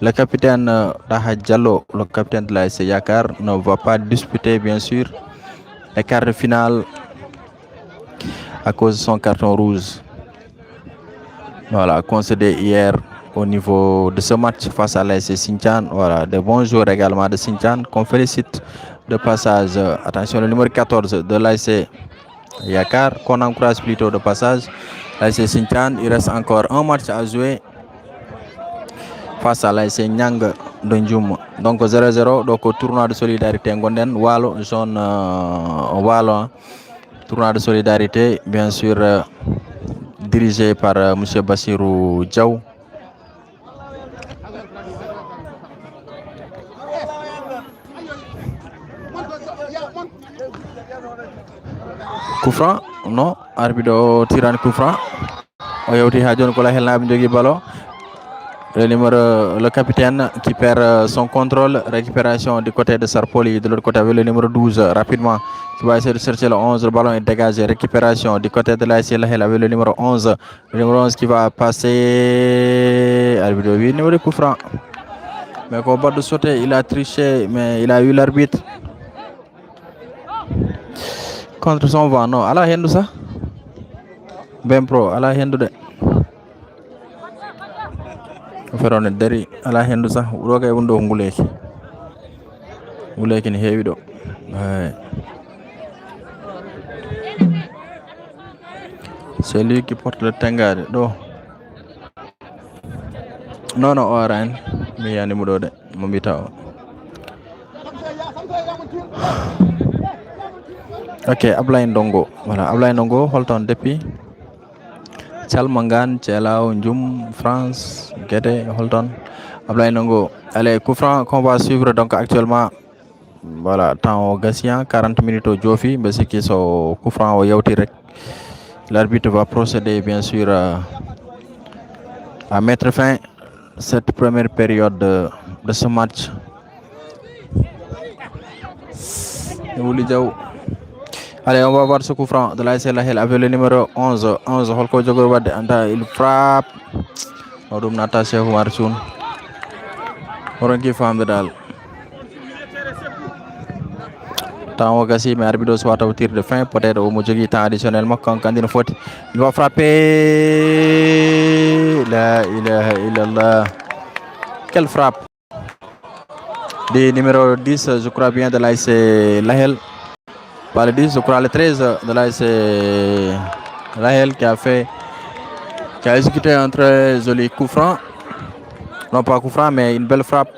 le capitaine Taha Diallo, le capitaine de la Yakar, ne va pas disputer, bien sûr, les quarts de finale à cause de son carton rouge. Voilà, concédé hier au niveau de ce match face à l'ASC Sinthiane. Voilà, de bons joueurs également de Sinthiane qu'on félicite de passage. Attention, le numéro 14 de l'ASC Yakar, qu'on encourage plutôt de passage. L'ASC Sinthiane, il reste encore un match à jouer face à l'ASC Nyang de Ndioum. Donc 0-0, donc au tournoi de solidarité Ngonden, Walo, zone Walo, tournoi de solidarité, bien sûr. Dirigé par M. Bassirou Diaw. Coup franc, non, arbitre tirant coup franc. Oyauti Hadjon Kola Helna Bindjogi Ballon. Le capitaine qui perd son contrôle, récupération du côté de Sarpoli, de l'autre côté avec le numéro 12 rapidement qui va essayer de chercher le 11, le ballon est dégagé, récupération du côté de l'ASC Lahel avec le numéro 11, qui va passer arbitre le numéro de coup franc. Mais au bord de sauter, il a triché, mais il a eu l'arbitre contre son vent. Non, ala hendu ça Bempro, ala hendu de ferone dari ala hendu sax roga e wondo nguleki ni heewi do. C'est lui qui porte le tengade do. Non o aran mi yani mu do de mo mbita o. Ok, Ablaye Ndongo, voilà, Ablaye Ndongo holton depuis Chalmangan, Tchelao, Ndioum, France, Guédé, Holton, Ablaye Ndongo. Allez, coup franc qu'on va suivre donc actuellement. Voilà, temps au Gassien, 40 minutes au Djofi, mais c'est qui sont coup franc au Yauti rek. L'arbitre va procéder bien sûr à mettre fin à cette première période de ce match. Allez, on va voir ce coup franc de l'AS Lahel avec le numéro 11. 11, Holko Djogorwad, il frappe. Odum Nata Cheikh Oumar Thioune. Orangi femme de Dal. Temps au gassi, mais arbitre soit au tir de fin. Peut-être au Moudjogi, temps additionnellement, quand il faut. Il va frapper. Là, il a là. Quelle frappe! Du numéro 10, je crois bien, de l'AS Lahel. Pas le 10, je crois le 13 de l'AS Lahel qui a exécuté un très joli coup franc. Non pas coup franc, mais une belle frappe.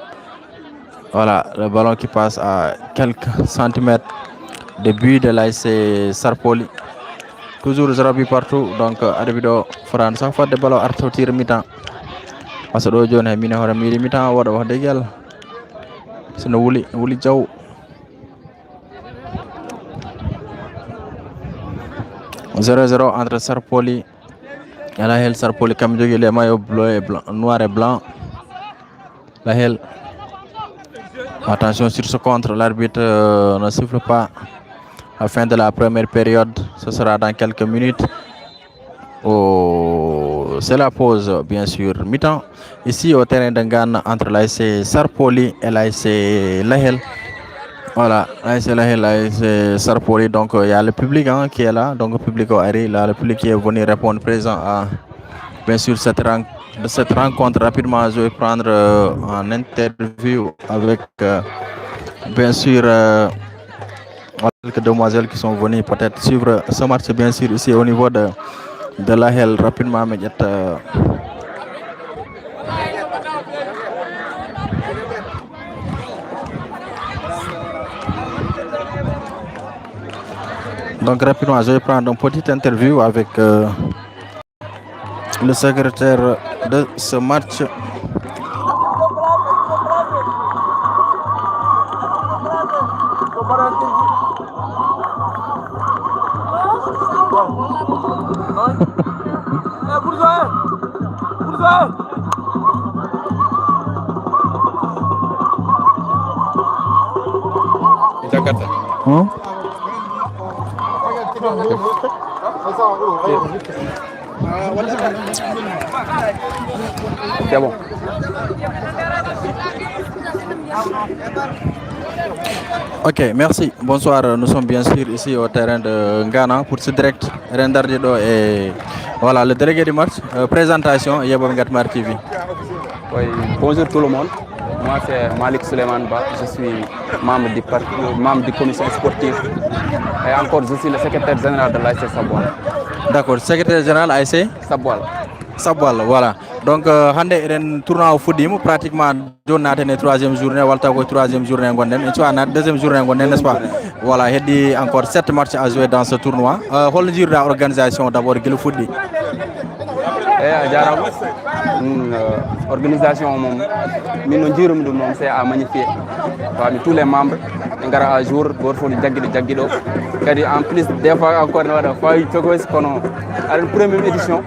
Voilà, le ballon qui passe à quelques centimètres de but de l'AS Sarpoli. Toujours 0 but partout, donc arbitre France chaque fois de ballon arto tir mi-temps. Parce que do jone mine hore mi mi-temps wada wax deug yalla. Sino wuli jaw. 0-0 entre Sarpoli et Lahel. Sarpoli comme jogi les maillots bleu et blanc, noir et blanc. Lahel. Attention sur ce contre, l'arbitre ne siffle pas. À la fin de la première période, ce sera dans quelques minutes. C'est la pause, bien sûr, mi-temps. Ici au terrain de Ngana entre l'AS Sarpoli et l'AS Lahel. Voilà, l'AS Lahel, l'AS Sarpoli. Donc il y a le public qui est là. Donc le public est là, le public qui est venu répondre présent à bien sûr cette rencontre. Rapidement, je vais prendre en interview avec bien sûr quelques demoiselles qui sont venues peut-être suivre ce match bien sûr ici au niveau de Lahel. Rapidement, donc rapidement, je vais prendre une petite interview avec le secrétaire de ce match. Jakarta. C'est bon. Ok, merci. Bonsoir. Nous sommes bien sûr ici au terrain de Ngana pour ce direct Rendardido et voilà le délégué du match. Présentation Yebom Gatmar TV. Oui, bonjour tout le monde. Moi c'est Malik Suleiman Ba. Je suis membre du commission sportive et encore je suis le secrétaire général de l'ASC Sabwal. D'accord, secrétaire général ASC Sabwal, voilà. Donc hande ren tournoi au Foudim pratiquement journée la troisième journée walta ko troisième journée gonden et soit na deuxième journée gonden n'est-ce pas. Voilà, il y a encore 7 matchs à jouer dans ce tournoi. Hol dire la organisation d'abord Guil Foudi. Jaram organisation mom min jirum dum mom c'est à magnifier. Parmi tous les membres ngara à jour gor fo jaggido kadi en plus des fois encore wada fay togos kono à la première édition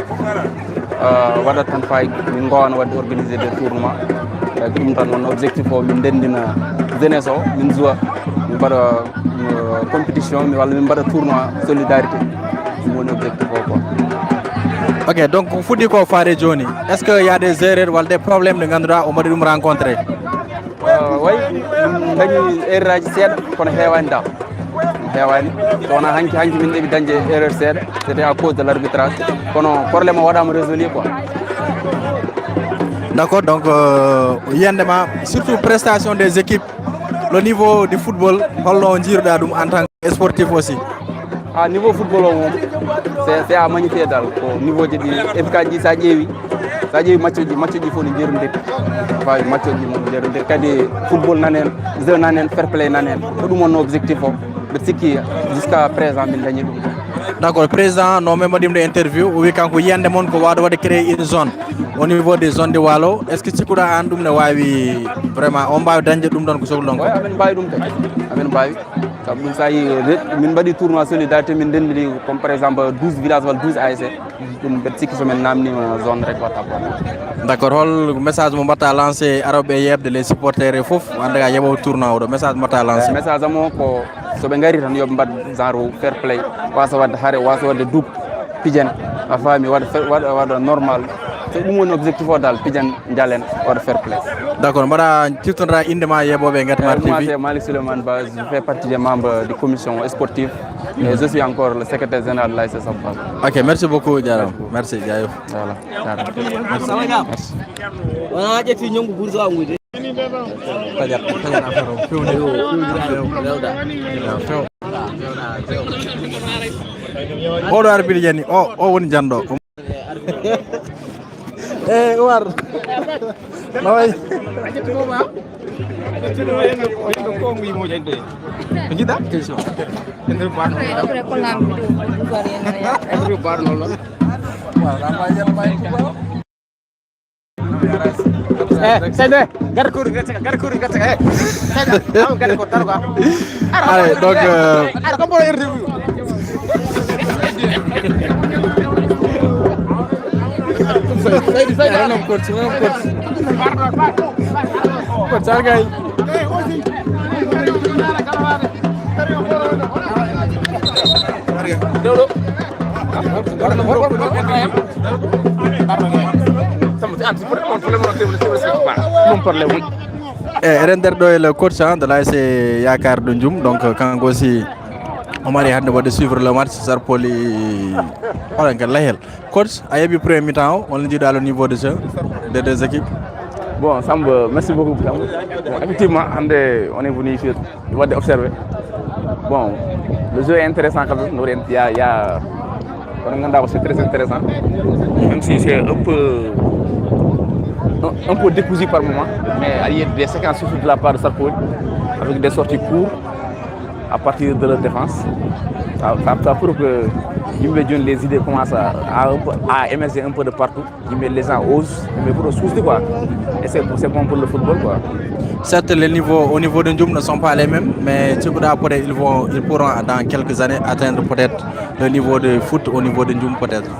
wada tan fay min ngona wadi organiser des tournois dum tan on objectif o min dendina jeunesse o min joua min bada compétition mi wala min bada tournoi solidarité mon objectif o quoi. Ok, donc vous dites qu'on fait Johnny. Est-ce qu'il y a des erreurs ou des problèmes de Gandra au moment de nous rencontrer? Oui, dañuy erreur seed kono hewani da. Hewani on a hanki min debi danje erreur seed, c'était à cause de l'arbitrage. Kono problème wadama résolu quoi. D'accord, donc yandema surtout prestation des équipes, le niveau du football, on dire en tant que sportif aussi. À niveau football c'est à magnifier dal au niveau de FKJ sa jeewi match ji fo ni jeerunde fa match ji mo jeerunde kadi football nanen jeu nanen fair play nanen ko dum on objectif o be sikki jusqu'à présent min dañi dum. D'accord, président non même de interview wi kanko yande mon ko wada créer une zone au niveau des zones de Walo. Est-ce que cikkuda an dum ne wawi vraiment on bawi dañde dum don ko sohlu don ko? Ouais, amen bawi dum tay amen bawi kam ɗum sahi min mbaɗi tournoi solidarité min ndenndiri comme par exemple 12 villages walla 12 ASC ɗum mbeɗa sikki somin namnima zone rek watta problème. d' accord hol message mo mbatta lancé aroɓe yebde les supporters e fof anda ka yeɓowo tournoi oɗo message mbatta lancé message am o ko soɓe ngari tan yooɓe mbad genre fair play wasa wadde haare wasa wadde duup pijen a faami waɗa normal so ɗum woni objectif o dal pijan jalen waɗa fair play. d' accord mbaɗa ciftonata indema yeɓoɓe Guetemar TV. C'est Malik Souleymane Ba, je fais partie des membres de commission sportive et je suis encore le secrétaire général de l'ASC Samba. Ok, merci beaucoup Diaram. Merci Diayouf. Voilà. Merci. Wala ƴetti ñongu bourgeois ngude. Tajat affaire o fewni oɗo arbitre jani o woni janɗo Umar naway jiɗa question Seyde gar kuri gataka Seyde am gar ko targa allez donc ara ko bo interview Seyde non coach coach argay dolo eɗen nder ɗo e le coach de l'ASC Yakar ɗo Djoum donc kanko aussi o mari hande waɗde suivre le match Sarpoli oɗon kadi layhel coach a yeeɓi premier mi-temps o holno jiiɗa le niveau de jeu des deux équipes. Bon Samba, merci beaucoup Samba. Bon, effectivement on est venu ici wadde observer. Bon, le jeu est intéressant quand même. Il y a c'est très intéressant, même si c'est un peu décousu par moment, mais il y a des séquences surtout de la part de Sarpoli avec des sorties courtes à partir de leur défense. Ça prouve que les idées commencent à émerger un peu de partout. Les gens osent, mais pour souci quoi. Et c'est bon pour le football quoi. Certes, les niveaux au niveau de Ndioum ne sont pas les mêmes, mais ils pourront dans quelques années atteindre peut-être le niveau de foot au niveau de Ndioum peut-être.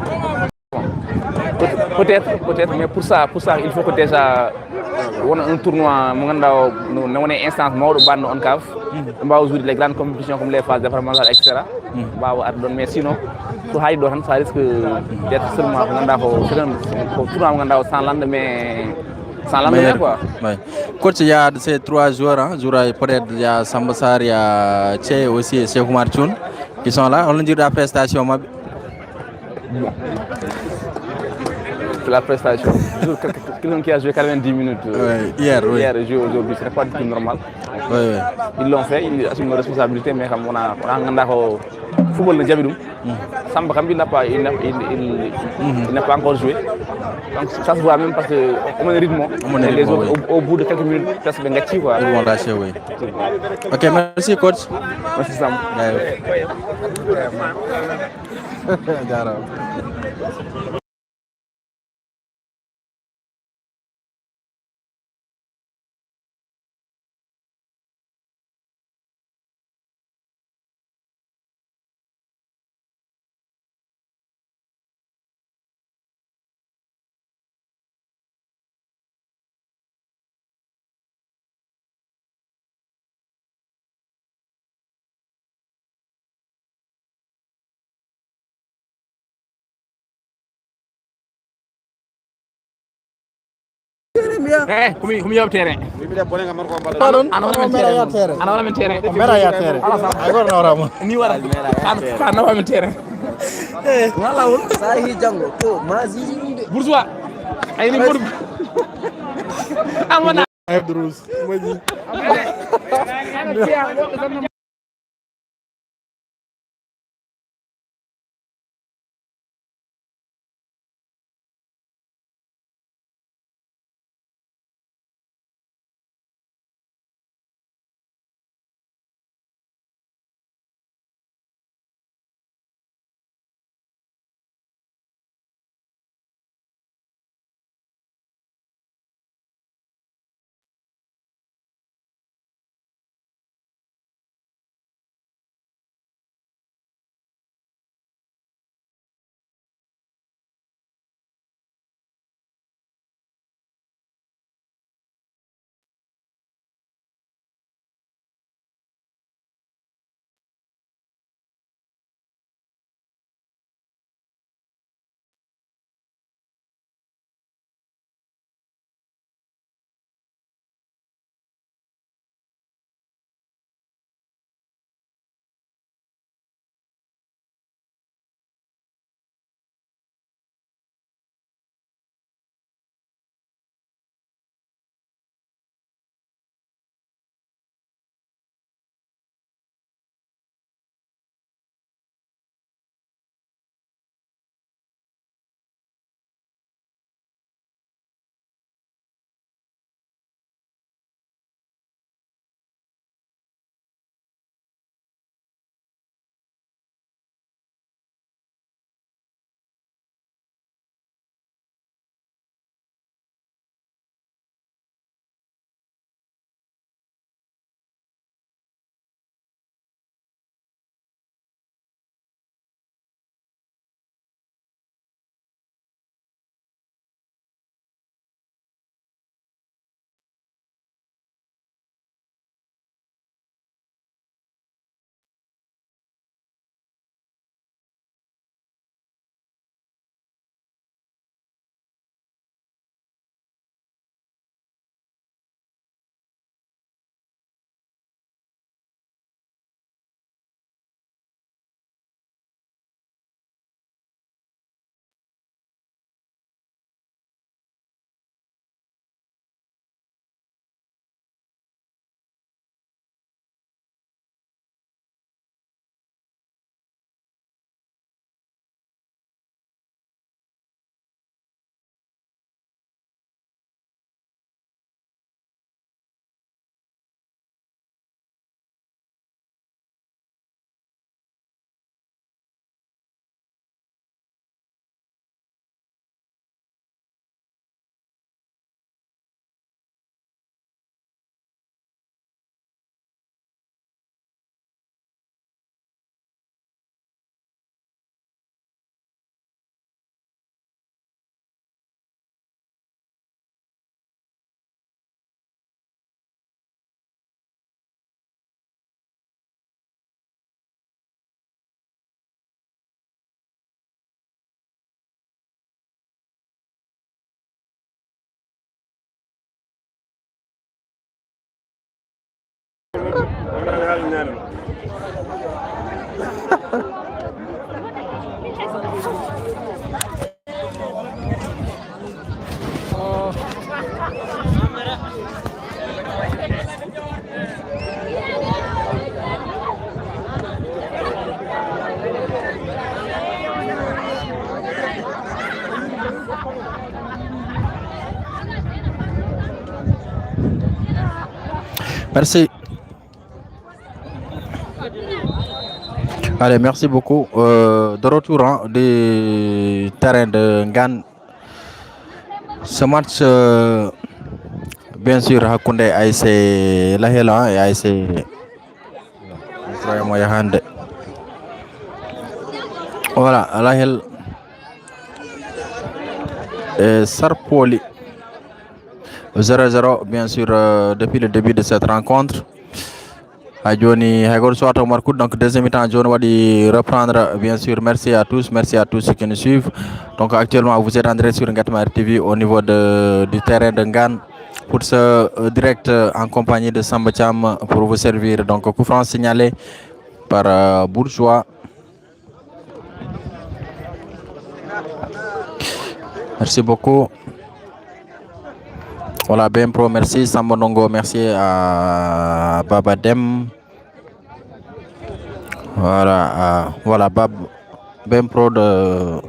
Peut-être, mais pour ça, il faut que déjà on a un tournoi, on a une instance on cave, on va jouer les grandes compétitions comme les phases départementales, etc. Mais sinon, ça risque d'être seulement un tournoi sans lendemain. Sans lendemain quoi. Ouais. Coach, il y a ces trois joueurs, peut-être il y a Sambassar, il y a Tché aussi et Cheikh Oumar Thioune qui sont là. On leur dit la prestation. Bon. La prestation. Quelqu'un qui a joué 90 minutes hier joué aujourd'hui, ce n'est pas du tout normal. Ils l'ont fait, ils assument une responsabilité, mais comme on a le football de Djabidou, Samba Kambi n'a pas encore joué. Donc ça se voit même parce qu'on a un rythme. Les autres, au bout de quelques minutes, ça se fait quoi. Ils vont lâcher, oui. Ok, merci coach. Merci Sam. Kumi yob terrain. Ana men terrain. Mera ya terrain. Agora na hora mo. Ni wara. Ana men terrain. Wala won. Sahi jango to mazi bourgeois. Ay ni bourg. Amana. Ay Drus. Merci. Allez, merci beaucoup. De retour du terrain de Ngan. Ce match, bien sûr, Hakounde ASC Lahel et ASC voilà, Lahel et Sarpoli 0-0, bien sûr, depuis le début de cette rencontre. Johnny Hagor soit au Marcout, donc deuxième mi-temps, John Wadi reprendre, bien sûr. Merci à tous ceux qui nous suivent. Donc actuellement, vous êtes en direct sur Ngatmar TV au niveau du terrain de Ngan pour ce direct en compagnie de Samba Cham pour vous servir. Donc coup franc signalé par Bourgeois. Merci beaucoup. Voilà, Ben Pro, merci. Samba Nongo, merci à Babadem. Voilà, voilà, Ben Pro de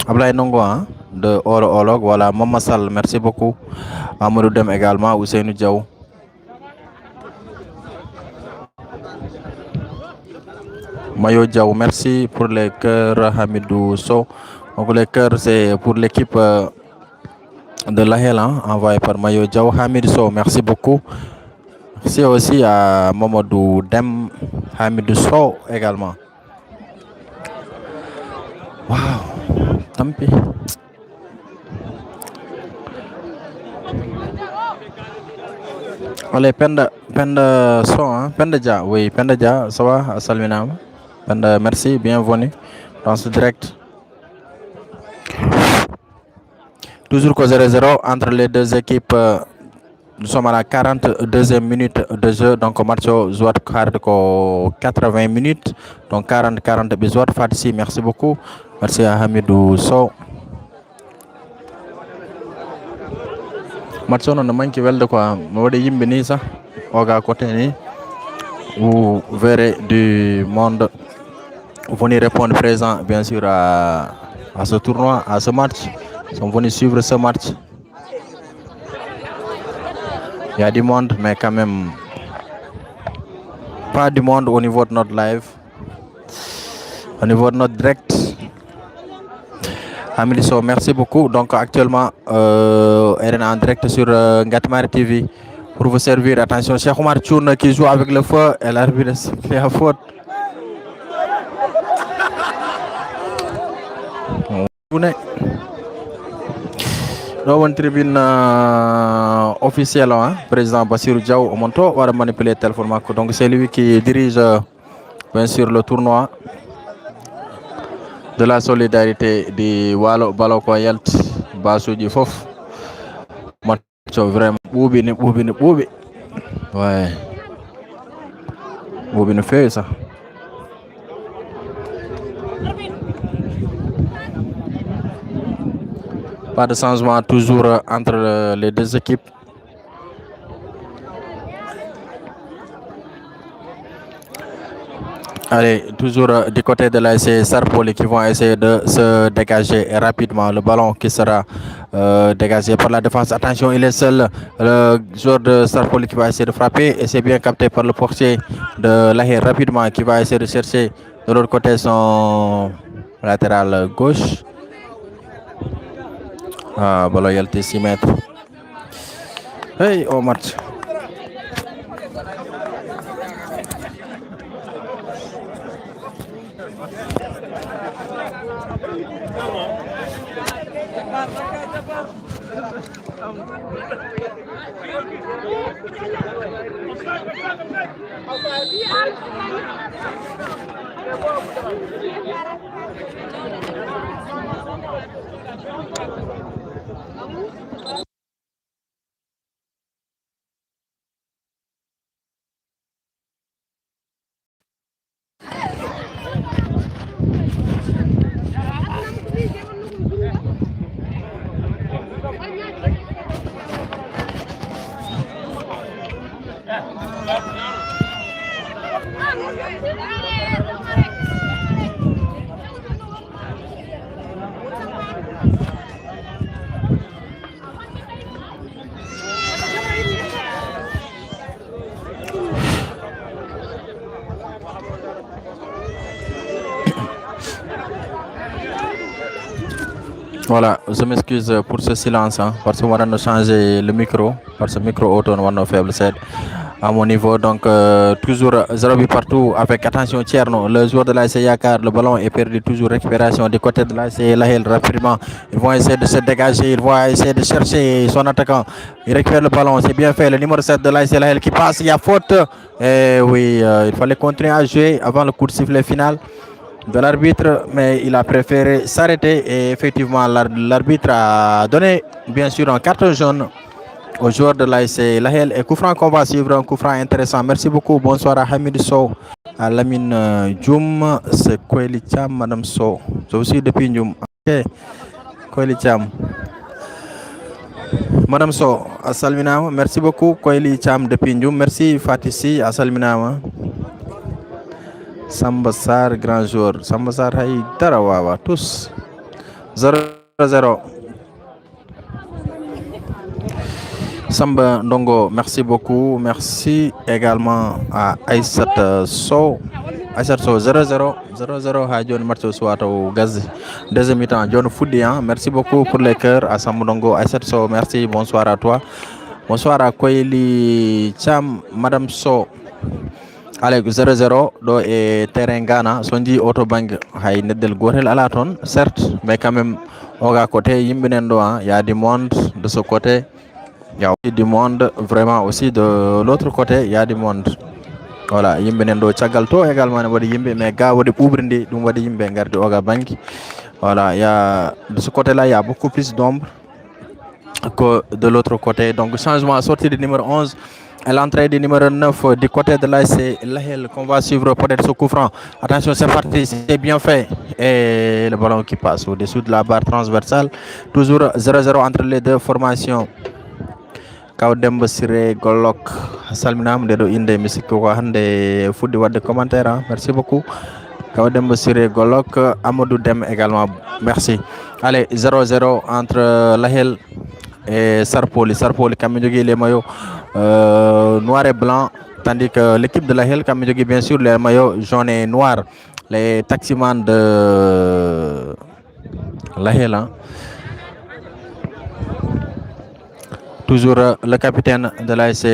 Ablaye Nongo, de Olog. Voilà, Mama Sall, merci beaucoup. Amadou Dem également, Ousseinou Diaw. Mayo Diaw, merci pour les cœurs. Hamidou So. Donc les cœurs, c'est pour l'équipe de Lahel, envoyé par Mayo Diaw. Hamid So, merci beaucoup. Merci aussi à Mamadou Dem, Hamidou So également. Waouh, tant pis. Allez, Penda So, Penda Dia, oui, Penda Dia, ça va, Salminam. Penda, merci, bienvenue dans ce direct. Toujours 0-0 entre les deux équipes. Nous sommes à la 42e minute de jeu. Donc, match Zouad Kard 80 minutes. Donc, 40 Zouad Fadsi. Merci beaucoup. Merci à Hamidou So. Match on a manqué de quoi. Oga côté ni. Vous verrez du monde venir répondre présent, bien sûr, à ce tournoi, à ce match. Ils sont venus suivre ce match. Il y a du monde, mais quand même pas du monde au niveau de notre live, au niveau de notre direct. Amiliso, merci beaucoup. Donc actuellement, elle est en direct sur Ngatmar TV pour vous servir. Attention, Cheikh Omar Tchoun qui joue avec le feu et l'arbitre fait la faute. Une tribune officielle, président Bassirou Diaw Omonto va manipuler le téléphone. Donc c'est lui qui dirige bien sûr le tournoi de la solidarité de Walo Baloko Yalt Bassou du Fof. Match vraiment boubi. Ouais. Boubi ne fait ça. Pas de changement toujours entre les deux équipes. Allez, toujours du côté de l'ASC Sarpoli qui vont essayer de se dégager rapidement. Le ballon qui sera dégagé par la défense. Attention, il est seul. Le joueur de Sarpoli qui va essayer de frapper. Et c'est bien capté par le portier de Lahel rapidement qui va essayer de chercher de l'autre côté son latéral gauche. Ballon yalté 6 mètres. Hey, au match. Voilà, je m'excuse pour ce silence, hein, parce qu'on va nous changer le micro, parce que le micro auto on va faible c'est à mon niveau. Donc, toujours 0 but partout avec attention Tierno, le joueur de l'ASC Yakar, le ballon est perdu, toujours récupération du côté de l'ASC Lahel rapidement. Ils vont essayer de se dégager, ils vont essayer de chercher son attaquant. Il récupère le ballon, c'est bien fait. Le numéro 7 de l'ASC Lahel qui passe, il y a faute. Et oui, il fallait continuer à jouer avant le coup de sifflet final de l'arbitre, mais il a préféré s'arrêter et effectivement l'arbitre a donné bien sûr un carton jaune aux joueurs de l'ASC Lahel et coup franc qu'on va suivre, un coup franc intéressant. Merci beaucoup, bonsoir à Hamid Sow, à Lamine Djoum, c'est Koeli Cham, Madame Sow, je vous suis depuis Djoum. Ok, Koeli Cham. Madame Sow, à Salminama, merci beaucoup, Koeli Cham depuis Djoum, merci Fatissi, à Salminama. Samba Sarr, grand joueur. Samba Sarr hay dara wawa tous 0-0. Samba Ndongo, merci beaucoup. Merci également à Aïssat Sow. Aïssat Sow 0-0. 0-0 ha John Mathieu Souata au Gaz. Deuxième mi-temps, John Foudian. Merci beaucoup pour les cœurs à Samba Ndongo. Aïssat Sow, merci. Bonsoir à toi. Bonsoir à Koeli Cham, Madame Sow. Allez, 0-0 do et terrain Ghana sondi auto bang hay neddel gotel ala ton certes mais quand même oga côté yimbinen do il y a du monde de ce côté, il y a aussi du monde vraiment aussi de l'autre côté, il y a du monde. Voilà, yimbinen do tiagal to également wadi yimbe mais ga wadi poubrindi dum wadi yimbe gardi oga banki. Voilà, il y a de ce côté là il y a beaucoup plus d'ombre que de l'autre côté. Donc changement à sortie du numéro 11 et l'entrée du numéro 9 du côté de l'ASC Lahel qu'on va suivre peut-être ce coup franc. Attention, c'est parti, c'est bien fait. Et le ballon qui passe au-dessous de la barre transversale. Toujours 0-0 entre les deux formations. Kawdemba Siré Golok Salminam de inde misiko hande fuddi wadde commentaire. Merci beaucoup. Kawdemba Siré Golok Amadou Dem également. Merci. Allez, 0-0 entre Lahel et Sarpoli. Sarpoli qui a mis les maillots noir et blanc, tandis que l'équipe de Lahel qui a mis bien sûr les maillots jaune et noir. Les taximans de Lahel, hein. Toujours le capitaine de l'ASC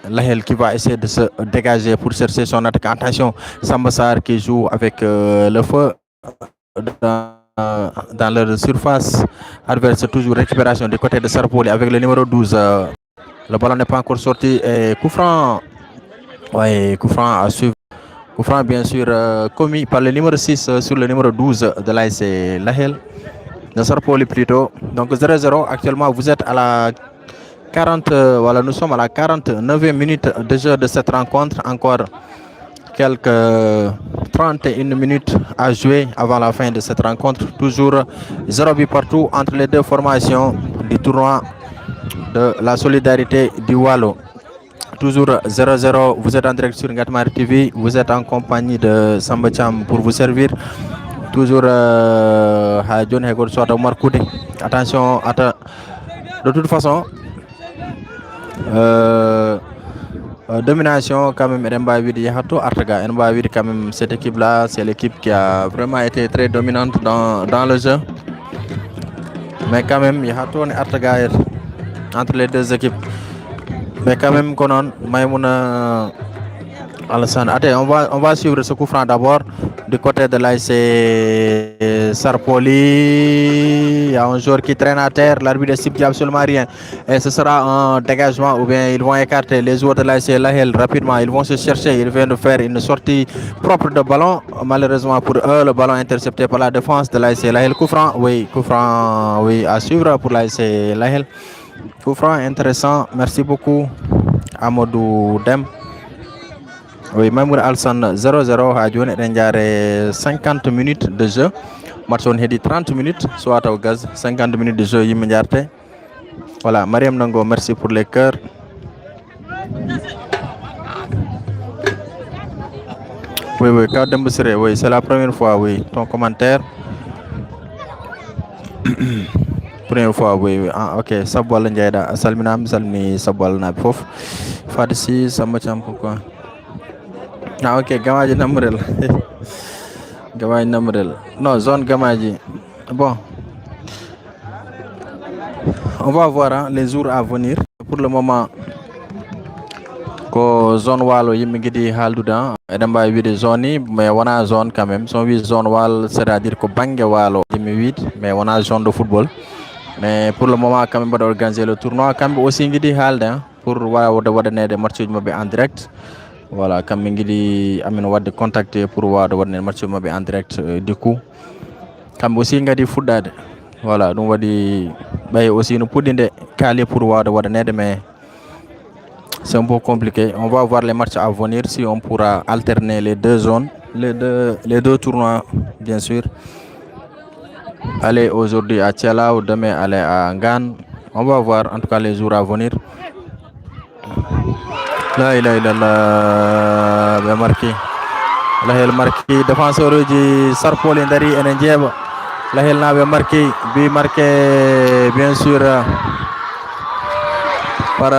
Lahel qui va essayer de se dégager pour chercher son attaque. Attention, Samba Sarr qui joue avec le feu dans leur surface adverse. Toujours récupération du côté de Sarpoli avec le numéro 12. Le ballon n'est pas encore sorti. Et coup franc, ouais, coup franc à suivre. Coup franc bien sûr commis par le numéro 6 sur le numéro 12 de l'ASC Lahel. De Sarpoli plutôt. Donc 0-0 actuellement, vous êtes à la 40, voilà, nous sommes à la 49e minute de jeu de cette rencontre. Encore quelques 31 minutes à jouer avant la fin de cette rencontre. Toujours 0 but partout entre les deux formations du tournoi de la solidarité du Wallo. Toujours 0-0, vous êtes en direct sur Ngatmar TV, vous êtes en compagnie de Samba Cham pour vous servir. Toujours John Hegor soit Omar Koudé. Attention, de toute façon, domination quand même quand même cette équipe là, c'est l'équipe qui a vraiment été très dominante dans le jeu, mais quand même il y a tout entre les deux équipes, mais quand même Konon Maïmouna Alassane. Attends, on va suivre ce coup franc d'abord du côté de l'ASC Sarpoli. Il y a un joueur qui traîne à terre, l'arbitre ne cible absolument rien. Et ce sera un dégagement ou bien ils vont écarter les joueurs de l'ASC Lahel rapidement. Ils vont se chercher, ils viennent de faire une sortie propre de ballon. Malheureusement pour eux, le ballon intercepté par la défense de l'ASC Lahel. Coup franc, oui, à suivre pour l'ASC Lahel. Coup franc intéressant, merci beaucoup Amadou Dem. Oui, Mamour Alsan 0-0 à Djone Renjare 50 minutes de jeu. Match on dit 30 minutes, soit au gaz, 50 minutes de jeu immédiatement. Voilà, Mariam Nango, merci pour les cœurs. Oui, Kadem Boussere, oui, c'est la première fois, oui, ton commentaire. Première fois, oui. Ah, ok, Sabwal Ndiaïda, Salminam, Salmi, Sabwal Nabifof. Fadisi, Samacham, pourquoi? Ah, ok, Gamaji Namrel. Gamaji Namrel. Non, zone Gamaji. Bon. On va voir hein, les jours à venir. Pour le moment, ko zone walo yimɓe guiɗi haaldude eɗen mbawi wiide zone mais wona zone quand même so wi zone walo c'est à dire ko banggue walo mi wiide mais wona zone de football mais pour le moment kamɓe mbaɗa organiser le tournoi kamɓe aussi guiɗi haalde pour wawde waɗanede match uji mabɓe en direct voilà kamɓe guiɗi amin wadde contacté pour wawde waɗanede match uji mabɓe en direct du coup kamɓe aussi gadi fuɗɗade voilà ɗum waɗi ɓay aussi no puɗɗinde kaali pour wawde waɗanede mais c'est un peu compliqué. On va voir les matchs à venir si on pourra alterner les deux zones, les deux tournois, bien sûr. Aller aujourd'hui à Tchala ou demain aller à Ngan. On va voir en tout cas les jours à venir. Là, il a bien marqué. Là, il a marqué. Défenseur du Sarpol Indari et Ndjeb. Là, il a marqué. But marqué, bien sûr. Par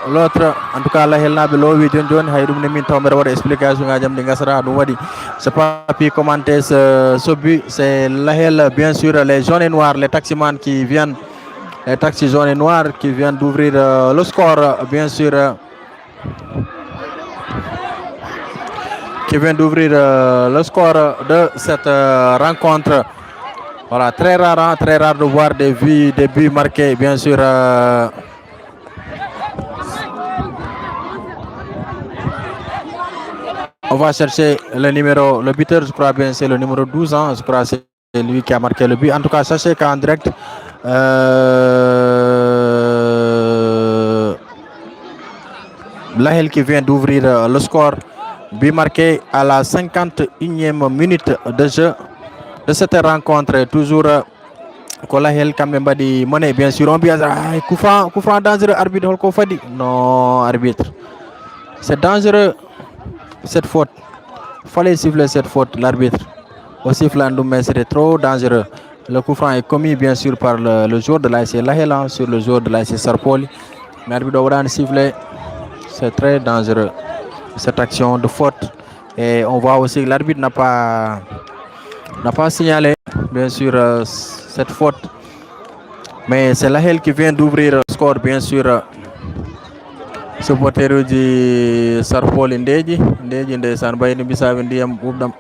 l'autre en tout cas la helnaɓe loowi joni hay ɗum ne min taw mbeɗa waɗa explication ngajam ɗi gasata ɗum waɗi c'est pas pu commenter ce but c'est Lahel bien sûr les jaunes et noirs les taximan qui viennent les taxis jaunes et noirs qui viennent d'ouvrir le score bien sûr qui vient d'ouvrir le score de cette rencontre. Voilà, très rare de voir des buts marqués bien sûr on va chercher le buteur, je crois bien c'est le numéro 12 ans, je crois c'est lui qui a marqué le but. En tout cas, sachez qu'en direct, Lahel qui vient d'ouvrir le score, but marqué à la 51e minute de jeu de cette rencontre. Toujours Lahel quand même badi mené bien sûr on bien coup franc dangereux arbitre holko fadi non arbitre c'est dangereux. Cette faute, fallait siffler cette faute, l'arbitre. Au sifflant, mais c'était trop dangereux. Le coup franc est commis bien sûr par le joueur de l'AS Lahel sur le joueur de l'AS Sarpoli. Mais l'arbitre doit siffler, c'est très dangereux cette action de faute. Et on voit aussi que l'arbitre n'a pas signalé bien sûr cette faute. Mais c'est Lahel qui vient d'ouvrir le score bien sûr. Supporter uji Sarpoli ndeji ndeysaan bayni bisaɓe ndiyam ɓuɓɗam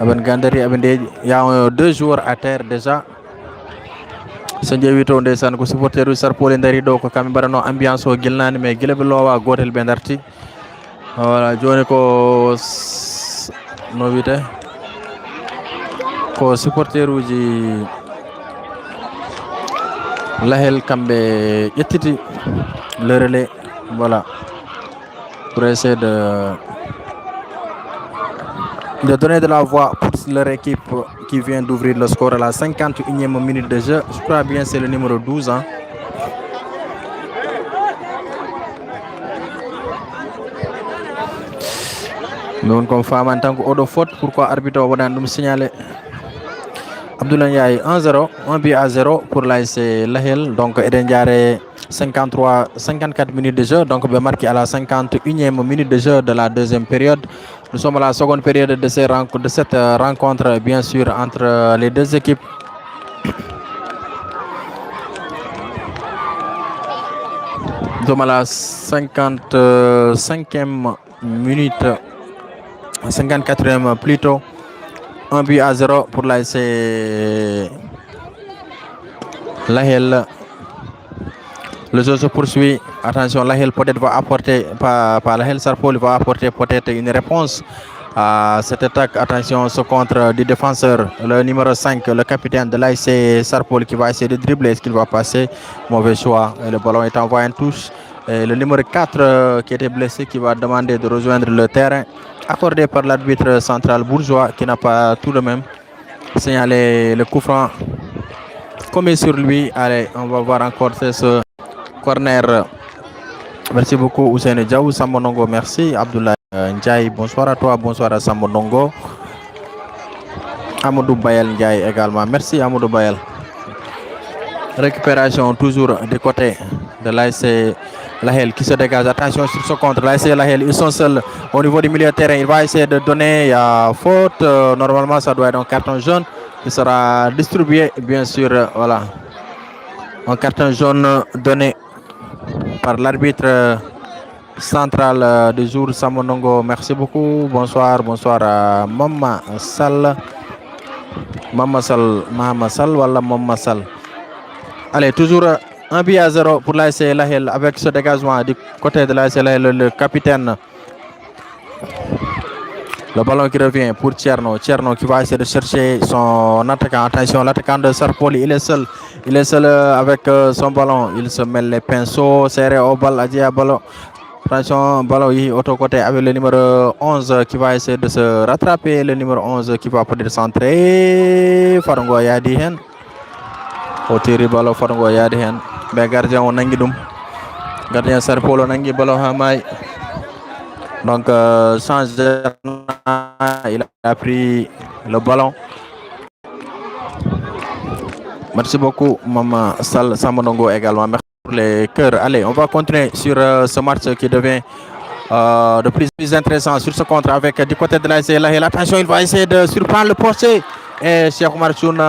aɓen gandari aɓe ndeji y a 2 jours à terre déjà so ƴeewi to ndeysaan ko supporter uji Sarpoli dari ɗo ko kamɓe mbaɗano ambiance o guilnani mais guila ɓe loowa gotel ɓe darti voilà joni ko no wiyete ko supporter uji Lahel kamɓe ƴettiti le relais. Voilà, pour essayer de donner de la voix pour leur équipe qui vient d'ouvrir le score à la 51e minute de jeu. Je crois bien c'est le numéro 12 hein. Nous comme femme en tant que faute, pourquoi arbitre va nous signaler Abdoulaye Ndiaye 1-0, 1 but à 0 pour l'AS Lahel. Donc Eden Diaré 54 minutes de jeu, donc marqué à la 51e minute de jeu de la deuxième période. Nous sommes à la seconde période de cette rencontre bien sûr entre les deux équipes. Nous sommes à la 55e minute, 54e plutôt. 1 but à 0 pour l'AS Lahel. Le jeu se poursuit. Attention, Lahel peut-être va apporter, pas Lahel Sarpoli va apporter peut-être une réponse à cette attaque. Attention, ce contre du défenseur, le numéro 5, le capitaine de l'AS Sarpoli qui va essayer de dribbler. Est-ce qu'il va passer? Mauvais choix. Et le ballon est envoyé en touche. Et le numéro 4 qui était blessé qui va demander de rejoindre le terrain, accordé par l'arbitre central bourgeois qui n'a pas tout de même signalé le coup franc commis sur lui. Allez, on va voir encore ce corner. Merci beaucoup Ousseynou Diaw, Sambonongo, merci. Abdoulaye Ndiaye, bonsoir à toi, bonsoir à Sambonongo. Amadou Bayel Ndiaye également, merci Amadou Bayel. Récupération toujours du côté de l'AS Lahel qui se dégage. Attention sur ce contre, l'AS Lahel, ils sont seuls au niveau du milieu de terrain. Il va essayer de donner faute. Normalement, ça doit être un carton jaune qui sera distribué, bien sûr. Voilà. Un carton jaune donné par l'arbitre central du jour, Samonongo. Merci beaucoup. Bonsoir, bonsoir à Mama Sall. Mama Sall, voilà Mama Sall. Allez, toujours 1 but à 0 pour l'AS Lahel avec ce dégagement du côté de l'AS Lahel, le capitaine. Le ballon qui revient pour Tcherno. Tcherno qui va essayer de chercher son attaquant. Attention, l'attaquant de Sarpoli, il est seul. Il est seul avec son ballon. Il se met les pinceaux serrés au bal. Adia ballon. Attention, ballon autre côté avec le numéro 11 qui va essayer de se rattraper. Le numéro 11 qui va peut-être centrer. Farongo Yadi Hen. Au tir ballon Farongo Yadi Hen. Mais gardien on nangi dum. Gardien Sarpolo nangi ballon Hamay. Donc, sans il a pris le ballon. Merci beaucoup, Maman Sal Samonongo également. Merci pour les cœurs. Allez, on va continuer sur ce match qui devient de plus en plus intéressant sur ce contre avec du côté de l'AS Lahel. Attention, il va essayer de surprendre le postier. Et Cheikh Oumar Thioune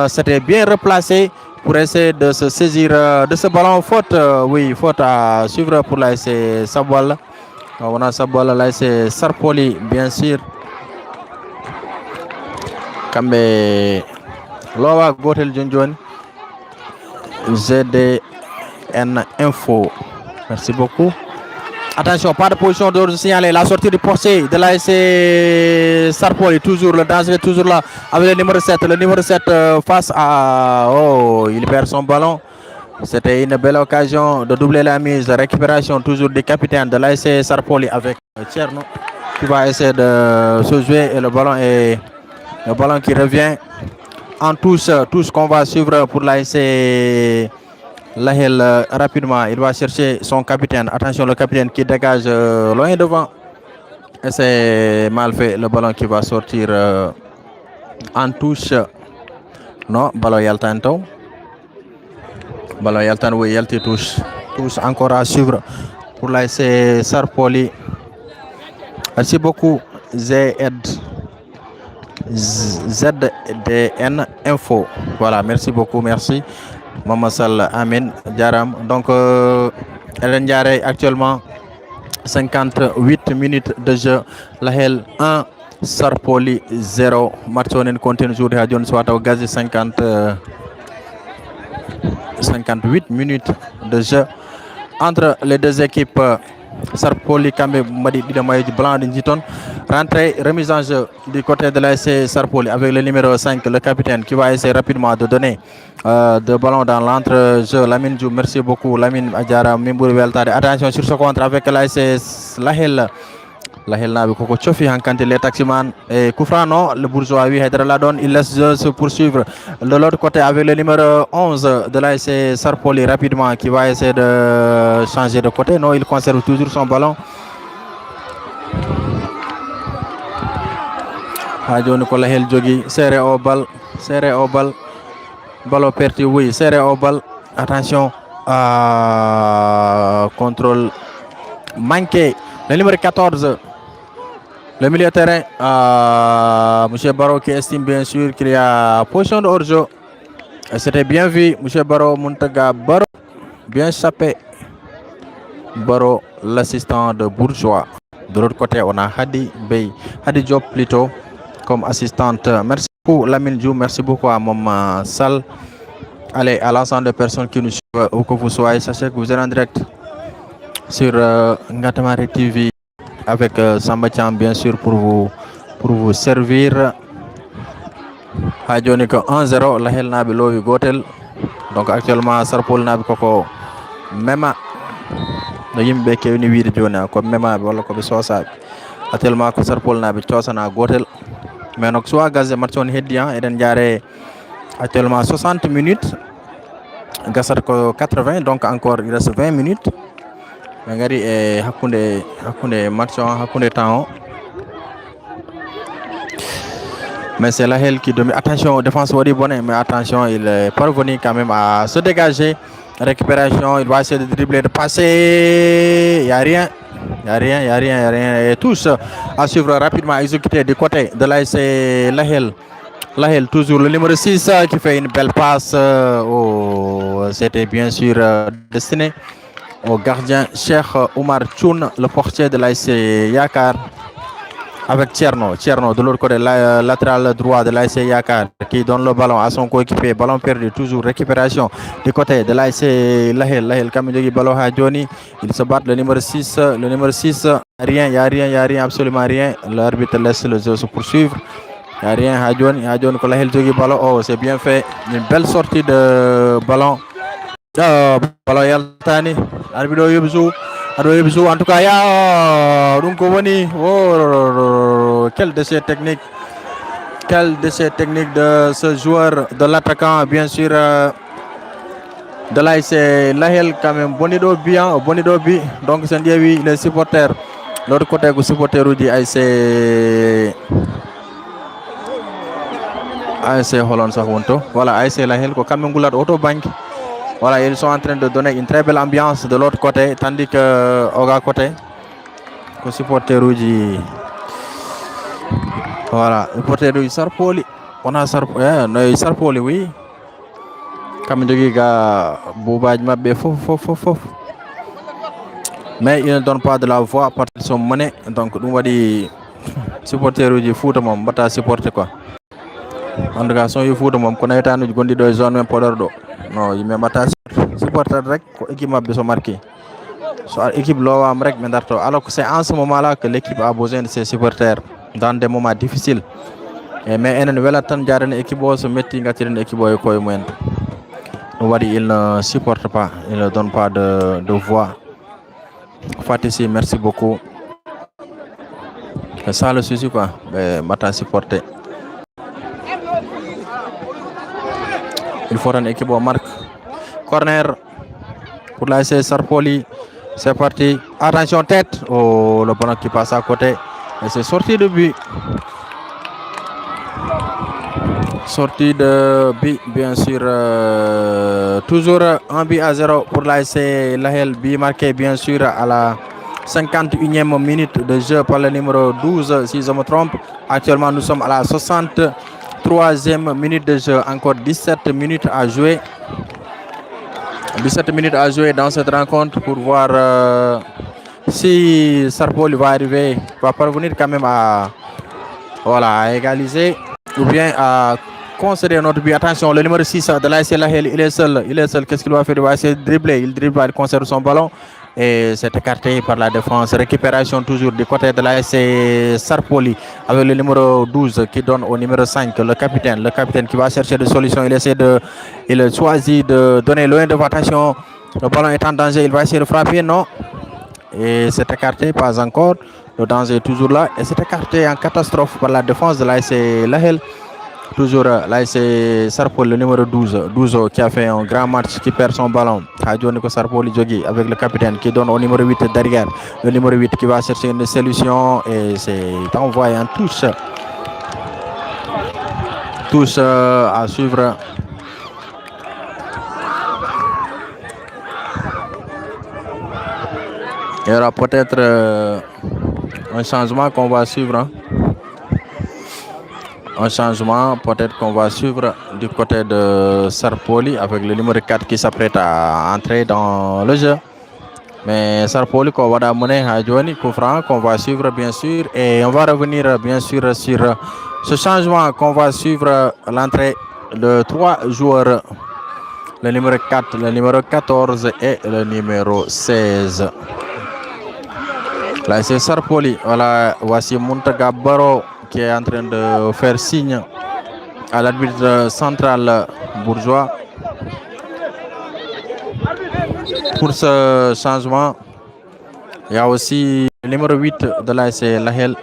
s'était bien replacé pour essayer de se saisir de ce ballon. Faute, oui, faute à suivre pour l'AS Sabwal. On a Sabwal, l'AS Sarpoli, bien sûr. Kambe Lowa Gotel Junjoni ZDN Info. Merci beaucoup. Attention, pas de position de signaler la sortie du postier de l'AS Sarpoli. Toujours le danger, toujours là avec le numéro 7. Le numéro 7 face à... Oh, il perd son ballon. C'était une belle occasion de doubler la mise. Récupération toujours du capitaine de l'AS Sarpoli avec Tcherno qui va essayer de se jouer et le ballon qui revient en touche qu'on va suivre pour l'AS Lahel rapidement. Il va chercher son capitaine. Attention, le capitaine qui dégage loin devant. Et c'est mal fait. Le ballon qui va sortir en touche. Non, ballon Yaltanto. Ballon Yaltan, oui, Yalti touche. Touche encore à suivre pour l'AS Sarpoli. Merci beaucoup, ZDN Info. Voilà, merci beaucoup, merci. Maman Sall, Amin, Diaram. Donc, Ellen Diaré actuellement 58 minutes de jeu. Lahel 1, Sarpoli 0. Martonen continue de jouer à John Swat au gaz 58 minutes de jeu entre les deux équipes. Sarpoli Kambe Madi Didamaï Blanc d'Injiton. Rentrée, remise en jeu du côté de l'AS Sarpoli avec le numéro 5, le capitaine, qui va essayer rapidement de donner de ballon dans l'entre-jeu. Lamine Djou, merci beaucoup. Lamine Adjara, Mimbouri Beltade. Attention sur ce contre avec l'AS Lahel. Lahel Nabi Koko Chofi Hankante, les taximans et Koufrano, le bourgeois, oui, la donne. Il laisse se poursuivre de l'autre côté avec le numéro 11 de l'AS Sarpoli rapidement qui va essayer de changer de côté. Non, il conserve toujours son ballon. Hadjo Nicolas Hel Jogi, serré au bal, ballon perdu, oui, serré au bal. Attention, contrôle manqué. Le numéro 14, le milieu de terrain, M. Barrow qui estime bien sûr qu'il y a position de hors-jeu. C'était bien vu, M. Barrow, Muntaga Barrow, bien sapé. Barrow, l'assistant de Bourgeois. De l'autre côté, on a Hadi Bey, Hadi Diop plutôt, comme assistante. Merci beaucoup, Lamine Djou, merci beaucoup à Maman Sall. Allez, à l'ensemble des personnes qui nous suivent, où que vous soyez, sachez que vous êtes en direct sur Ngatamari TV avec Samba Thiam bien sûr pour vous servir. Hadjoni ko 1-0 Lahel Nabi Lowi Gotel. Donc actuellement Sarpol Nabi koko mema no yimbe kewni wiide joni ko mema wala ko be sosa actuellement ko Sarpol Nabi tosana Gotel. Mais donc soit gazé match on heddi eden jare actuellement 60 minutes gasat ko 80, donc encore il reste 20 minutes. Ngari e hakkunde match hakkunde temps. Mais c'est Lahel qui domine. Attention, défense Wadi Bonnet, mais attention, il est parvenu quand même à se dégager. Récupération, il va essayer de dribbler, de passer. Il n'y a rien. Et tous à suivre rapidement, exécuté du côté de l'AS Lahel. Lahel, toujours le numéro 6 qui fait une belle passe. C'était bien sûr destiné au gardien Cheikh Oumar Tchoun, le portier de l'ASC Yakar. Avec Tcherno de l'autre côté, latéral droit de l'ASC Yakar, qui donne le ballon à son coéquipier. Ballon perdu, toujours récupération du côté de l'ASC Lahel. Kamidegi ballon à Johnny. Il se bat le numéro 6. Le numéro 6, rien, il n'y a rien, absolument rien. L'arbitre laisse le jeu se poursuivre. Il n'y a rien à Johnny. Quand Lahel joue ballon, oh, c'est bien fait. Une belle sortie de ballon. Ballon Yaltani. Arbitre Yubzou. En tout cas, donc quel déchet technique de ce joueur, de l'attaquant, bien sûr, de l'ASC Lahel, quand même. Bonido bi. Donc, c'est les supporters. L'autre côté, le supporter du ASC Holland Sahunto. Voilà, ASC Lahel, quand même, auto bank. Voilà, ils sont en train de donner une très belle ambiance de l'autre côté, tandis que au côté, le supporter rouge, voilà, le supporter rouge Sarpoli, on a Sarpoli, oui. Comme je dis, Boubaj Mabé, mais ils ne donnent pas de la voix parce qu'ils sont menés. Donc, nous on va dire, supporter rouge foot, mon bata supporter quoi. En tout cas, son foot, mon connaît nous gondi de zone même pour l'ordre. Non, il m'a battu supporter rek équipe m'a besoin marqué. So équipe lowa am rek mendarto. Alors que c'est en ce moment-là que l'équipe a besoin de ses supporters dans des moments difficiles. Et mais enen wela tan jarane équipe o se metti ngatiren équipe o koy moyen. On va dire il ne supporte pas, il ne donne pas de voix. Fatissi, merci beaucoup. C'est ça le souci quoi. Mata supporter. Il faut une équipe marque. Corner pour la l'ASC Sarpoli. C'est parti. Attention tête. Oh, le ballon qui passe à côté. Et c'est sorti de but. Sortie de but, bien sûr. Toujours 1-0 pour l'ASC Lahel. But marqué, bien sûr, à la 51e minute de jeu par le numéro 12, si je me trompe. Actuellement, nous sommes à la 63e minute de jeu. Encore 17 minutes à jouer. 17 minutes à jouer dans cette rencontre pour voir si Sarpoli va parvenir quand même à égaliser ou bien à concéder notre but. Attention, le numéro 6 de l'ASC Lahel, il est seul. Qu'est-ce qu'il va faire? Il va essayer de dribbler. Il dribble, il conserve son ballon et c'est écarté par la défense. Récupération toujours du côté de l'ASC Sarpoli avec le numéro 12 qui donne au numéro 5, le capitaine qui va chercher des solutions. Il choisit de donner loin de attention. Le ballon est en danger, il va essayer de frapper, non. Et c'est écarté, pas encore. Le danger est toujours là et c'est écarté en catastrophe par la défense de l'ASC Lahel. Toujours l'ASC Sarpoli, le numéro 12 qui a fait un grand match, qui perd son ballon. Hadjoniko Sarpoli Djogui avec le capitaine qui donne au numéro 8 derrière. Le numéro 8 qui va chercher une solution et c'est envoyé en touche. Touche à suivre. Il y aura peut-être un changement qu'on va suivre. Hein. Un changement peut-être qu'on va suivre du côté de Sarpoli avec le numéro 4 qui s'apprête à entrer dans le jeu. Mais Sarpoli qu'on va amener à Johnny Koufran qu'on va suivre bien sûr. Et on va revenir bien sûr sur ce changement qu'on va suivre l'entrée de 3 joueurs. Le numéro 4, le numéro 14 et le numéro 16. Là c'est Sarpoli. Voilà, voici Muntaga Baro qui est en train de faire signe à l'arbitre central bourgeois pour ce changement. Il y a aussi le numéro 8 de l'ASC Lahel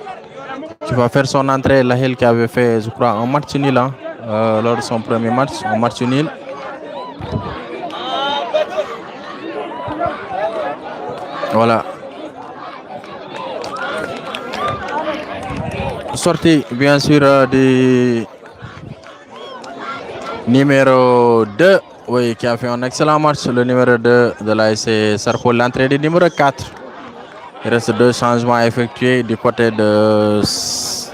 qui va faire son entrée. Lahel qui avait fait, je crois, un match nul lors de son premier match, un match nul. Voilà. Sortie bien sûr du numéro 2, oui, qui a fait un excellent match, le numéro 2 de l'ASC Sarpoli. L'entrée du numéro 4. Il reste 2 changements à effectuer du côté de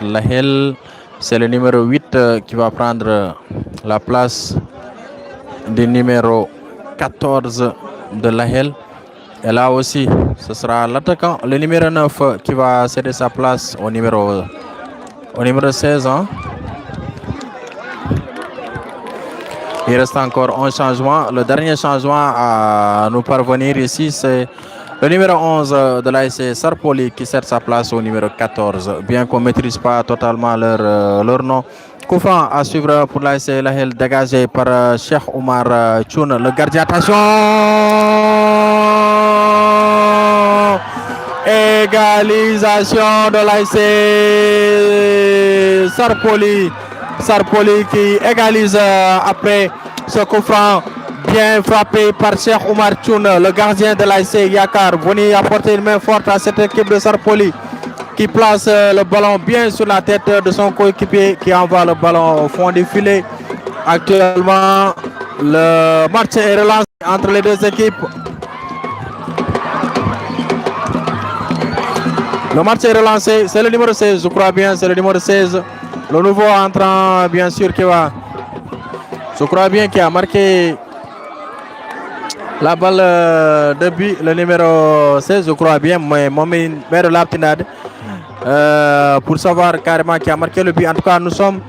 Lahel. C'est le numéro 8 qui va prendre la place du numéro 14 de Lahel. Et là aussi, ce sera l'attaquant, le numéro 9 qui va céder sa place au numéro 16. Hein. Il reste encore un changement. Le dernier changement à nous parvenir ici, c'est le numéro 11 de l'ASC Sarpoli qui cède sa place au numéro 14. Bien qu'on ne maîtrise pas totalement leur nom. Coup franc à suivre pour l'ASC Lahel, dégagé par Cheikh Omar Tchoun. Le gardien, attention! Égalisation de l'ASC Sarpoli. Sarpoli qui égalise après ce coup franc bien frappé par Cheikh Omar Tchoun, le gardien de l'ASC Yakar, venu apporter une main forte à cette équipe de Sarpoli qui place le ballon bien sur la tête de son coéquipier qui envoie le ballon au fond du filet. Actuellement, le match est relancé entre les deux équipes. Le match est relancé, c'est le numéro 16, je crois bien, c'est le numéro 16. Le nouveau entrant, bien sûr, qui va, je crois bien, qui a marqué la balle de but, le numéro 16, je crois bien, mais Momin Mère Laptinade, pour savoir carrément qui a marqué le but. En tout cas, nous sommes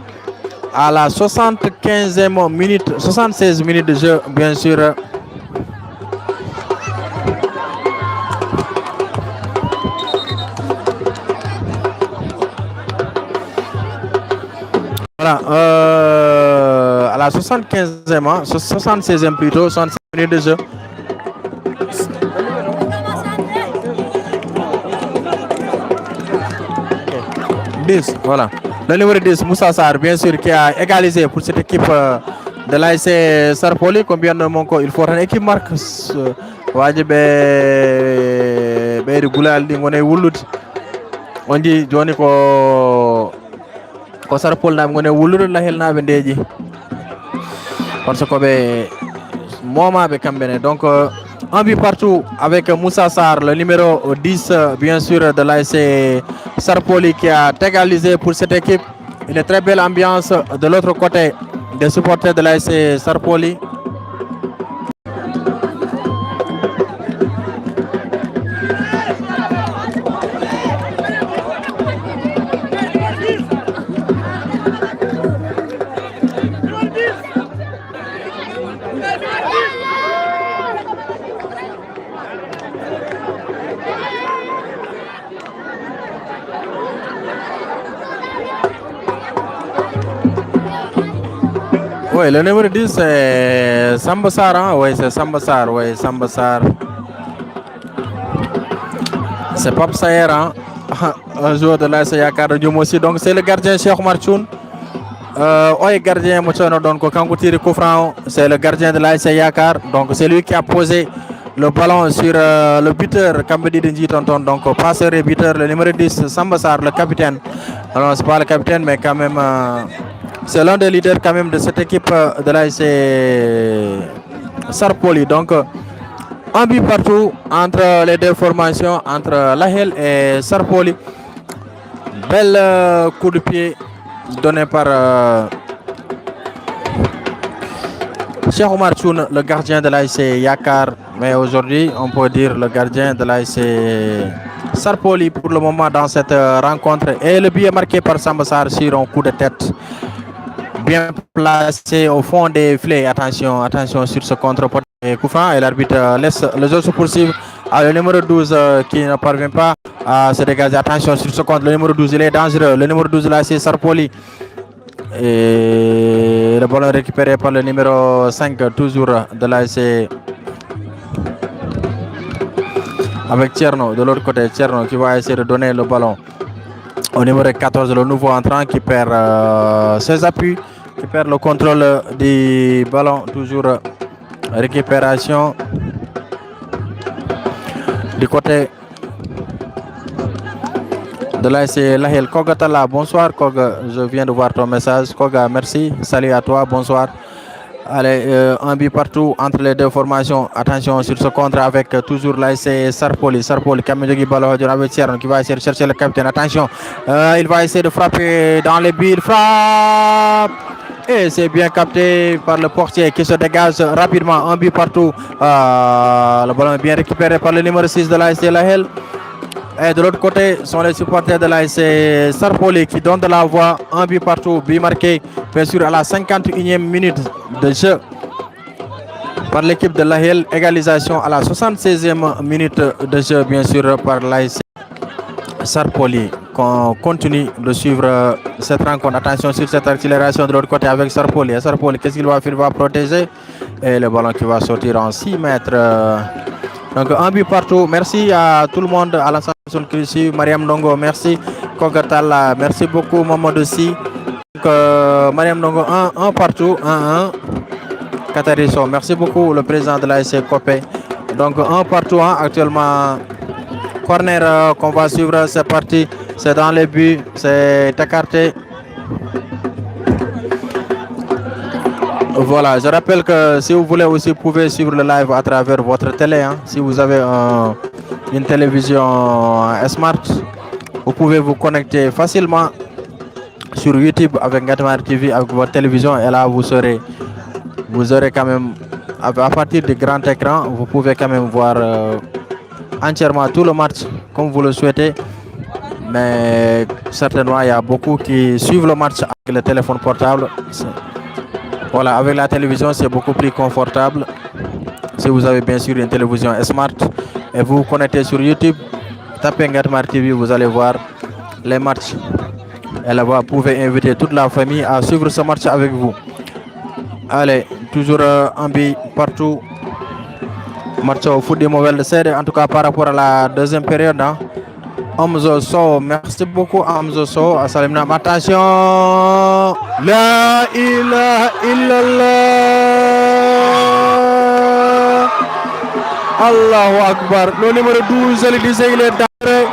à la 75e minute, 76 minutes de jeu, bien sûr. Voilà, à la 75e, 76e plutôt, 65 minutes de jeu. Voilà. Le numéro 10, Moussa Sarr, bien sûr, qui a égalisé pour cette équipe de l'ASC Sarpoli. Combien de Monko il faut une équipe marque Wajibé Goulal Dingone Woulout. On dit Johnny ko Sarpol na ngone Woulout la helnabe ndeji. Parce que be moma be kambene. Donc un but partout avec Moussa Sarr, le numéro 10, bien sûr, de l'ASC Sarpoli qui a égalisé pour cette équipe. Une très belle ambiance de l'autre côté des supporters de l'ASC Sarpoli. Oui, le numéro 10 c'est Samba Sarr, hein? Oui, c'est Samba Sarr, oui, Samba Sarr. C'est Pape Sayer, hein? Un joueur de l'ASC Yakar Dioum aussi. Donc c'est le gardien Cheikh Omar Tchoun. Oui, gardien Moutsono, donc quand vous tirez coup franc, c'est le gardien de l'ASC Yakar. Donc c'est lui qui a posé le ballon sur le buteur Kambedi Denji Tonton. Donc passeur et buteur, le numéro 10, Samba Sarr, le capitaine. Alors c'est pas le capitaine, mais quand même... c'est l'un des leaders quand même de cette équipe de l'ASC Sarpoli. Donc, un but partout entre les deux formations, entre Lahel et Sarpoli. Bel coup de pied donné par Cheikh Omar Tchoun, le gardien de l'ASC Yakar. Mais aujourd'hui, on peut dire le gardien de l'ASC Sarpoli pour le moment dans cette rencontre. Et le but est marqué par Samba Sarr sur un coup de tête. Bien placé au fond des filets. Attention, attention sur ce contre-pot coup franc et l'arbitre laisse le jeu se poursuivre. Le numéro 12 qui ne parvient pas à se dégager. Attention sur ce contre. Le numéro 12, il est dangereux. Le numéro 12 là, c'est Sarpoli. Et le ballon récupéré par le numéro 5, toujours de l'ASC. Avec Tcherno de l'autre côté. Tcherno qui va essayer de donner le ballon au numéro 14, le nouveau entrant qui perd ses appuis, qui perd le contrôle du ballon. Toujours récupération du côté de l'ASC Lahel. Koga Tala, bonsoir Koga, je viens de voir ton message. Koga, merci, salut à toi, bonsoir. Allez, un but partout entre les deux formations. Attention sur ce contre avec toujours l'ASC Sarpoli. Sarpoli qui a mis le ballon avec Tierno qui va essayer de chercher le capitaine. Attention, il va essayer de frapper dans les buts. Il frappe! Et c'est bien capté par le portier qui se dégage rapidement. Un but partout. Le ballon est bien récupéré par le numéro 6 de l'ASC Lahel. Et de l'autre côté sont les supporters de l'ASC Sarpoli qui donnent de la voix. Un but partout, but marqué bien sûr à la 51e minute de jeu par l'équipe de Lahel. Égalisation à la 76e minute de jeu bien sûr par l'ASC Sarpoli. On continue de suivre cette rencontre. Attention sur cette accélération de l'autre côté avec Sarpoli. Sarpoli, qu'est-ce qu'il va faire? Il va protéger. Et le ballon qui va sortir en 6 mètres. Donc un but partout. Merci à tout le monde, à l'ensemble Christi, Mariam Ndongo, merci. Kogatala, merci beaucoup Mamadou Si. Donc Mariam Ndongo 1 partout, 1-1. Katariso, merci beaucoup le président de l'ASC Copé. Donc 1 partout actuellement. Corner qu'on va suivre, c'est parti. C'est dans les buts, c'est écarté. Voilà, je rappelle que si vous voulez aussi, vous pouvez suivre le live à travers votre télé. Si vous avez une télévision Smart, vous pouvez vous connecter facilement sur YouTube avec Ngatamar TV, avec votre télévision. Et là, vous aurez quand même, à partir du grand écran, vous pouvez quand même voir entièrement tout le match comme vous le souhaitez. Mais certainement, il y a beaucoup qui suivent le match avec le téléphone portable. Voilà, avec la télévision, c'est beaucoup plus confortable. Si vous avez bien sûr une télévision Smart et vous vous connectez sur YouTube, tapez Ngatamar TV, vous allez voir les matchs. Et là, vous pouvez inviter toute la famille à suivre ce match avec vous. Allez, toujours un but partout. Match au foot des mauvais de serre, en tout cas par rapport à la deuxième période. Amzo So, merci beaucoup Amzo So. Attention, la ilaha illallah. Allahu Akbar. Le numéro 12, il disait, il est dangereux.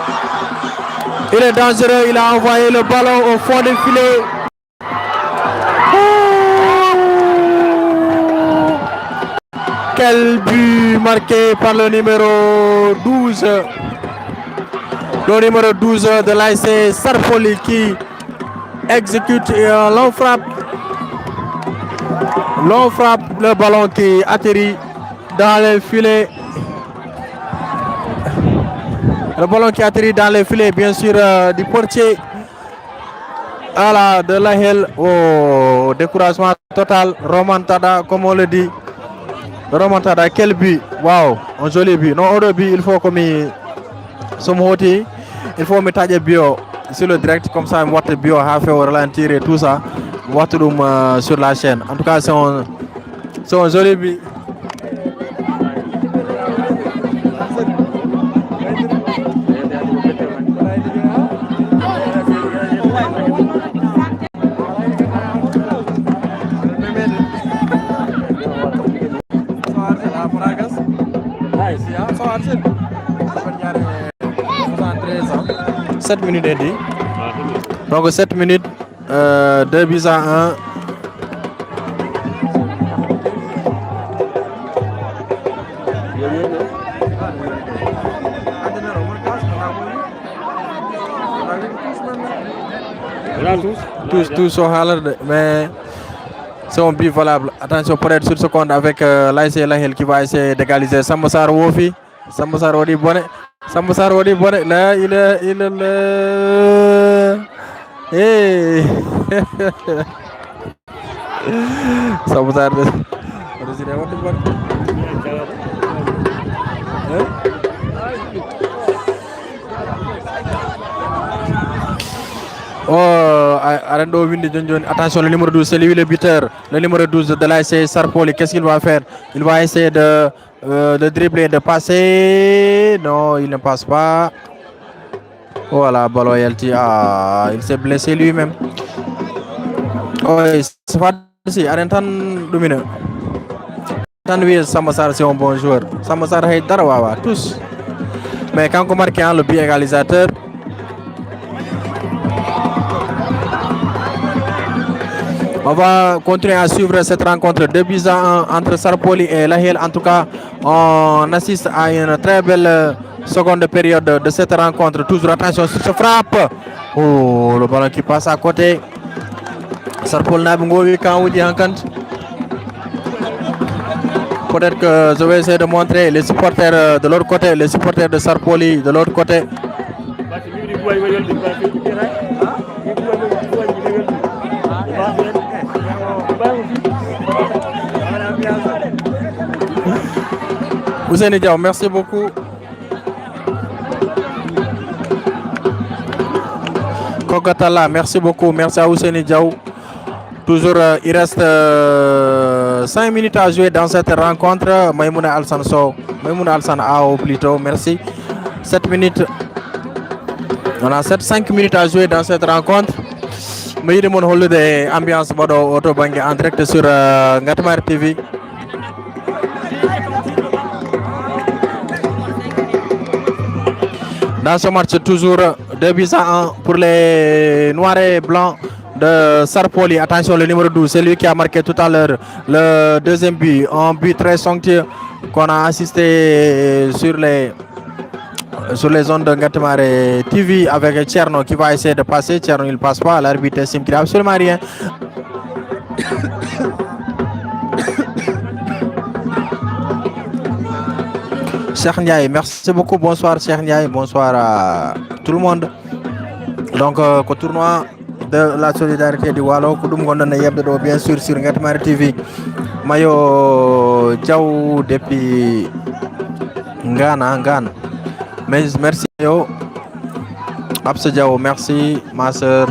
Il est dangereux, il a envoyé le ballon au fond du filet. Quel but marqué par le numéro 12. Le numéro 12 de l'ASC Sarpoli qui exécute l'on frappe. L'on frappe le ballon qui atterrit dans les filets. Le ballon qui atterrit dans les filets, bien sûr, du portier. Voilà, de Lahel au découragement total. Romantada, comme on le dit. Romantada, quel but. Waouh, un joli but. Non, au but, il faut comme il faut mettre bio sur le direct, comme ça, on bio a fait au ralentir et tout ça. Sur la chaîne. En tout cas, c'est un joli but. « 7 minutes et dit. Donc 7 minutes, 2 buts à 1. Tous au halal, mais c'est un but valable. Attention pour être sur ce compte avec l'ASC Lahel qui va essayer d'égaliser. Sambasar Wofi. Sambasar Wodi Bonnet. Sambasar Wodi Bonnet. Là, il est hey. Sambasar oh, Arendo Windy John. Attention, le numéro 12, c'est lui le buteur. Le numéro 12 de l'ASC Sarpoli, qu'est-ce qu'il va faire? Il va essayer de dribbler, de passer. Non, il ne passe pas. Voilà, Baloyalty. Ah, il s'est blessé lui-même. Oh, c'est pas ici. Arentan domine. Tanouir Sambasar, c'est un bon joueur. Sambasar est Darawawa, tous. Mais quand on marque le but égalisateur, On va continuer à suivre cette rencontre 2-1 entre Sarpoli et Lahel. En tout cas, on assiste à une très belle seconde période de cette rencontre. Toujours attention sur ce frappe. Oh, le ballon qui passe à côté. Sarpol Nabungovi quand vous dites peut-être que je vais essayer de montrer les supporters de l'autre côté, les supporters de Sarpoli de l'autre côté. Ouseni Diaw, merci beaucoup. Kogatala, merci beaucoup. Merci à Ouseni Diaw. Toujours, il reste 5 minutes à jouer dans cette rencontre. Maïmouna Alsan Sow, Maïmouna Alsan Ao plutôt, merci. 7 minutes. On a 5 minutes à jouer dans cette rencontre. Mais il y a des ambiance auto en direct sur Ngatmar TV. Dans ce match, toujours 2-1 pour les Noirs et Blancs de Sarpoli. Attention, le numéro 12, c'est lui qui a marqué tout à l'heure le deuxième but. Un but très somptueux qu'on a assisté sur les zones de Ngatmar TV avec Tcherno qui va essayer de passer. Tcherno, il ne passe pas. L'arbitre estime qu'il n'a absolument rien. Cheikh Ndiaye, merci beaucoup. Bonsoir Cheikh Ndiaye, bonsoir à tout le monde. Donc, le tournoi de la solidarité du Wallo, bien sûr sur Ngatmar TV. Mayo Diaw depuis Ngana. Mais merci yo. Absa Diaw, merci ma soeur.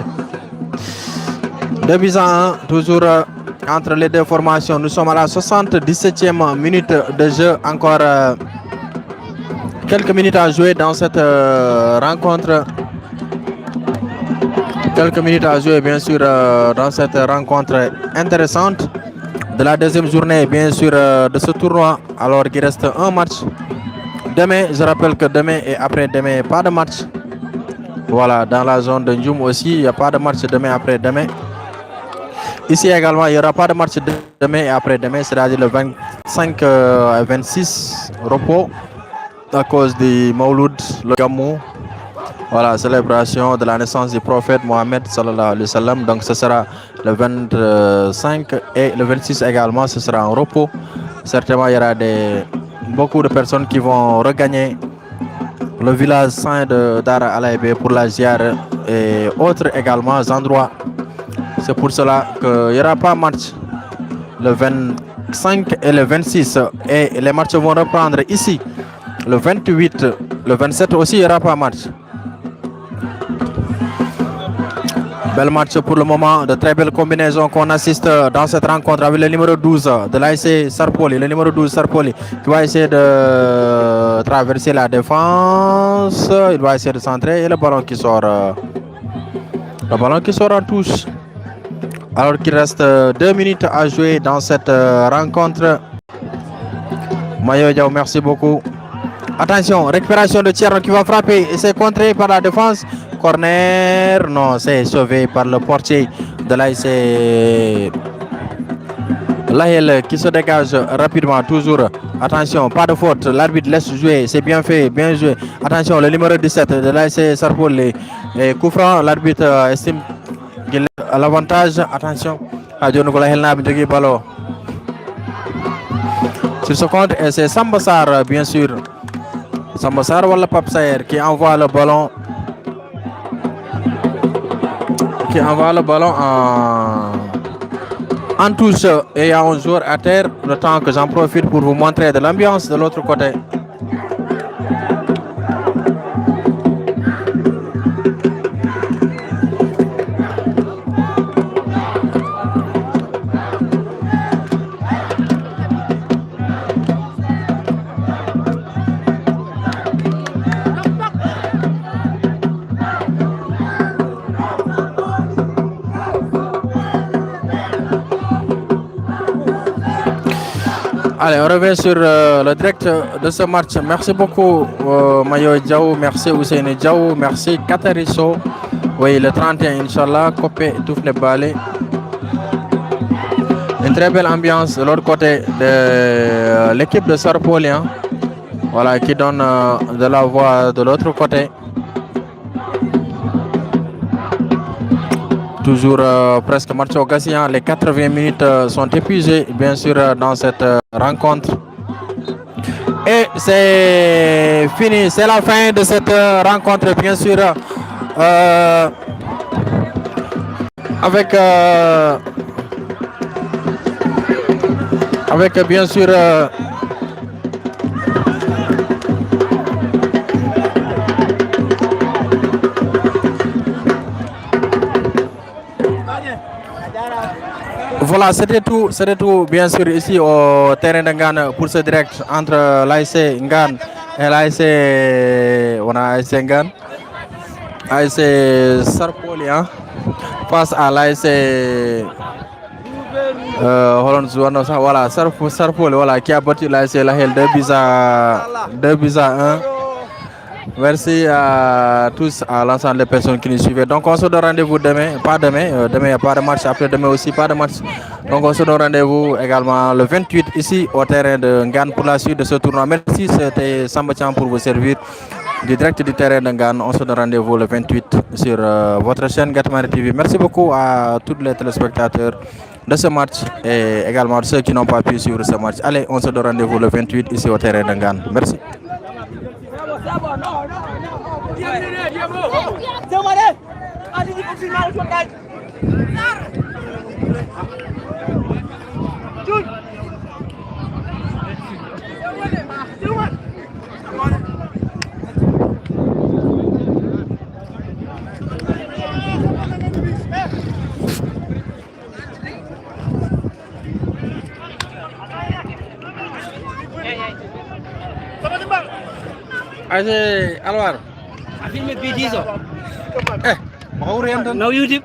2-1, toujours entre les deux formations. Nous sommes à la 77e minute de jeu. Encore quelques minutes à jouer dans cette rencontre. Quelques minutes à jouer, bien sûr, dans cette rencontre intéressante de la deuxième journée, bien sûr, de ce tournoi. Alors qu'il reste un match. Demain, je rappelle que demain et après-demain, pas de match. Voilà, dans la zone de Ndjoum aussi, il n'y a pas de match demain et après-demain. Ici également, il n'y aura pas de match demain et après-demain, c'est-à-dire le 25 et 26 repos à cause du Mauloud, le Gamou. Voilà, célébration de la naissance du prophète Mohammed sallallahu alayhi wa sallam. Donc ce sera le 25 et le 26 également, ce sera en repos. Certainement, il y aura beaucoup de personnes qui vont regagner le village saint de Dara Alaïbe pour la ziare et autres également endroits. C'est pour cela qu'il n'y aura pas de match le 25 et le 26 et les matchs vont reprendre ici le 28, le 27 aussi il n'y aura pas de match. Bel match pour le moment, de très belles combinaisons qu'on assiste dans cette rencontre avec le numéro 12 de l'ASC Sarpoli. Le numéro 12 Sarpoli qui va essayer de traverser la défense. Il va essayer de centrer et le ballon qui sort. Le ballon qui sort en touche. Alors qu'il reste 2 minutes à jouer dans cette rencontre. Mayo Diaw, merci beaucoup. Attention, récupération de Tcherno qui va frapper et c'est contré par la défense. Corner, non, c'est sauvé par le portier de l'ASC Lahel qui se dégage rapidement, toujours. Attention, pas de faute, l'arbitre laisse jouer, c'est bien fait, bien joué. Attention, le numéro 17 de l'ASC Sarpoli et coup franc, l'arbitre estime qu'il a l'avantage. Attention, ballon. Sur ce compte, et c'est Samba Sarr, bien sûr. Samba Sarr ou Pape Saer qui envoie le ballon. Qui envoie le ballon en touche et il y a un joueur à terre. Le temps que j'en profite pour vous montrer de l'ambiance de l'autre côté. Allez, on revient sur le direct de ce match. Merci beaucoup Mayo Diaw, merci Ousseini Diaw, merci Katariso. Oui, le 31, Inch'Allah, Kopé Toufne Balé. Une très belle ambiance de l'autre côté de l'équipe de Sarpoli, hein. Voilà, qui donne de la voix de l'autre côté. Toujours presque match au gagnant. Les 80 minutes sont épuisées, bien sûr, dans cette rencontre. Et c'est fini, c'est la fin de cette rencontre, bien sûr. Avec bien sûr voilà, c'était tout bien sûr ici au terrain de Ngane pour ce direct entre l'ASC Ngane et l'ASC Ngane, ASC Sarpoli, hein, face à l'ASC voilà, Sarpoli, voilà, qui a battu l'ASC Lahel 2 buts à 1. Merci à tous, à l'ensemble des personnes qui nous suivaient. Donc on se donne rendez-vous demain, demain il n'y a pas de match, après demain aussi pas de match. Donc on se donne rendez-vous également le 28 ici au terrain de Ngane pour la suite de ce tournoi. Merci, c'était Sambatian pour vous servir du direct du terrain de Ngane. On se donne rendez-vous le 28 sur votre chaîne Gatmari TV. Merci beaucoup à tous les téléspectateurs de ce match et également ceux qui n'ont pas pu suivre ce match. Allez, on se donne rendez-vous le 28 ici au terrain de Ngane. Merci. Aje Alwar. Filme video. Mau rian No YouTube.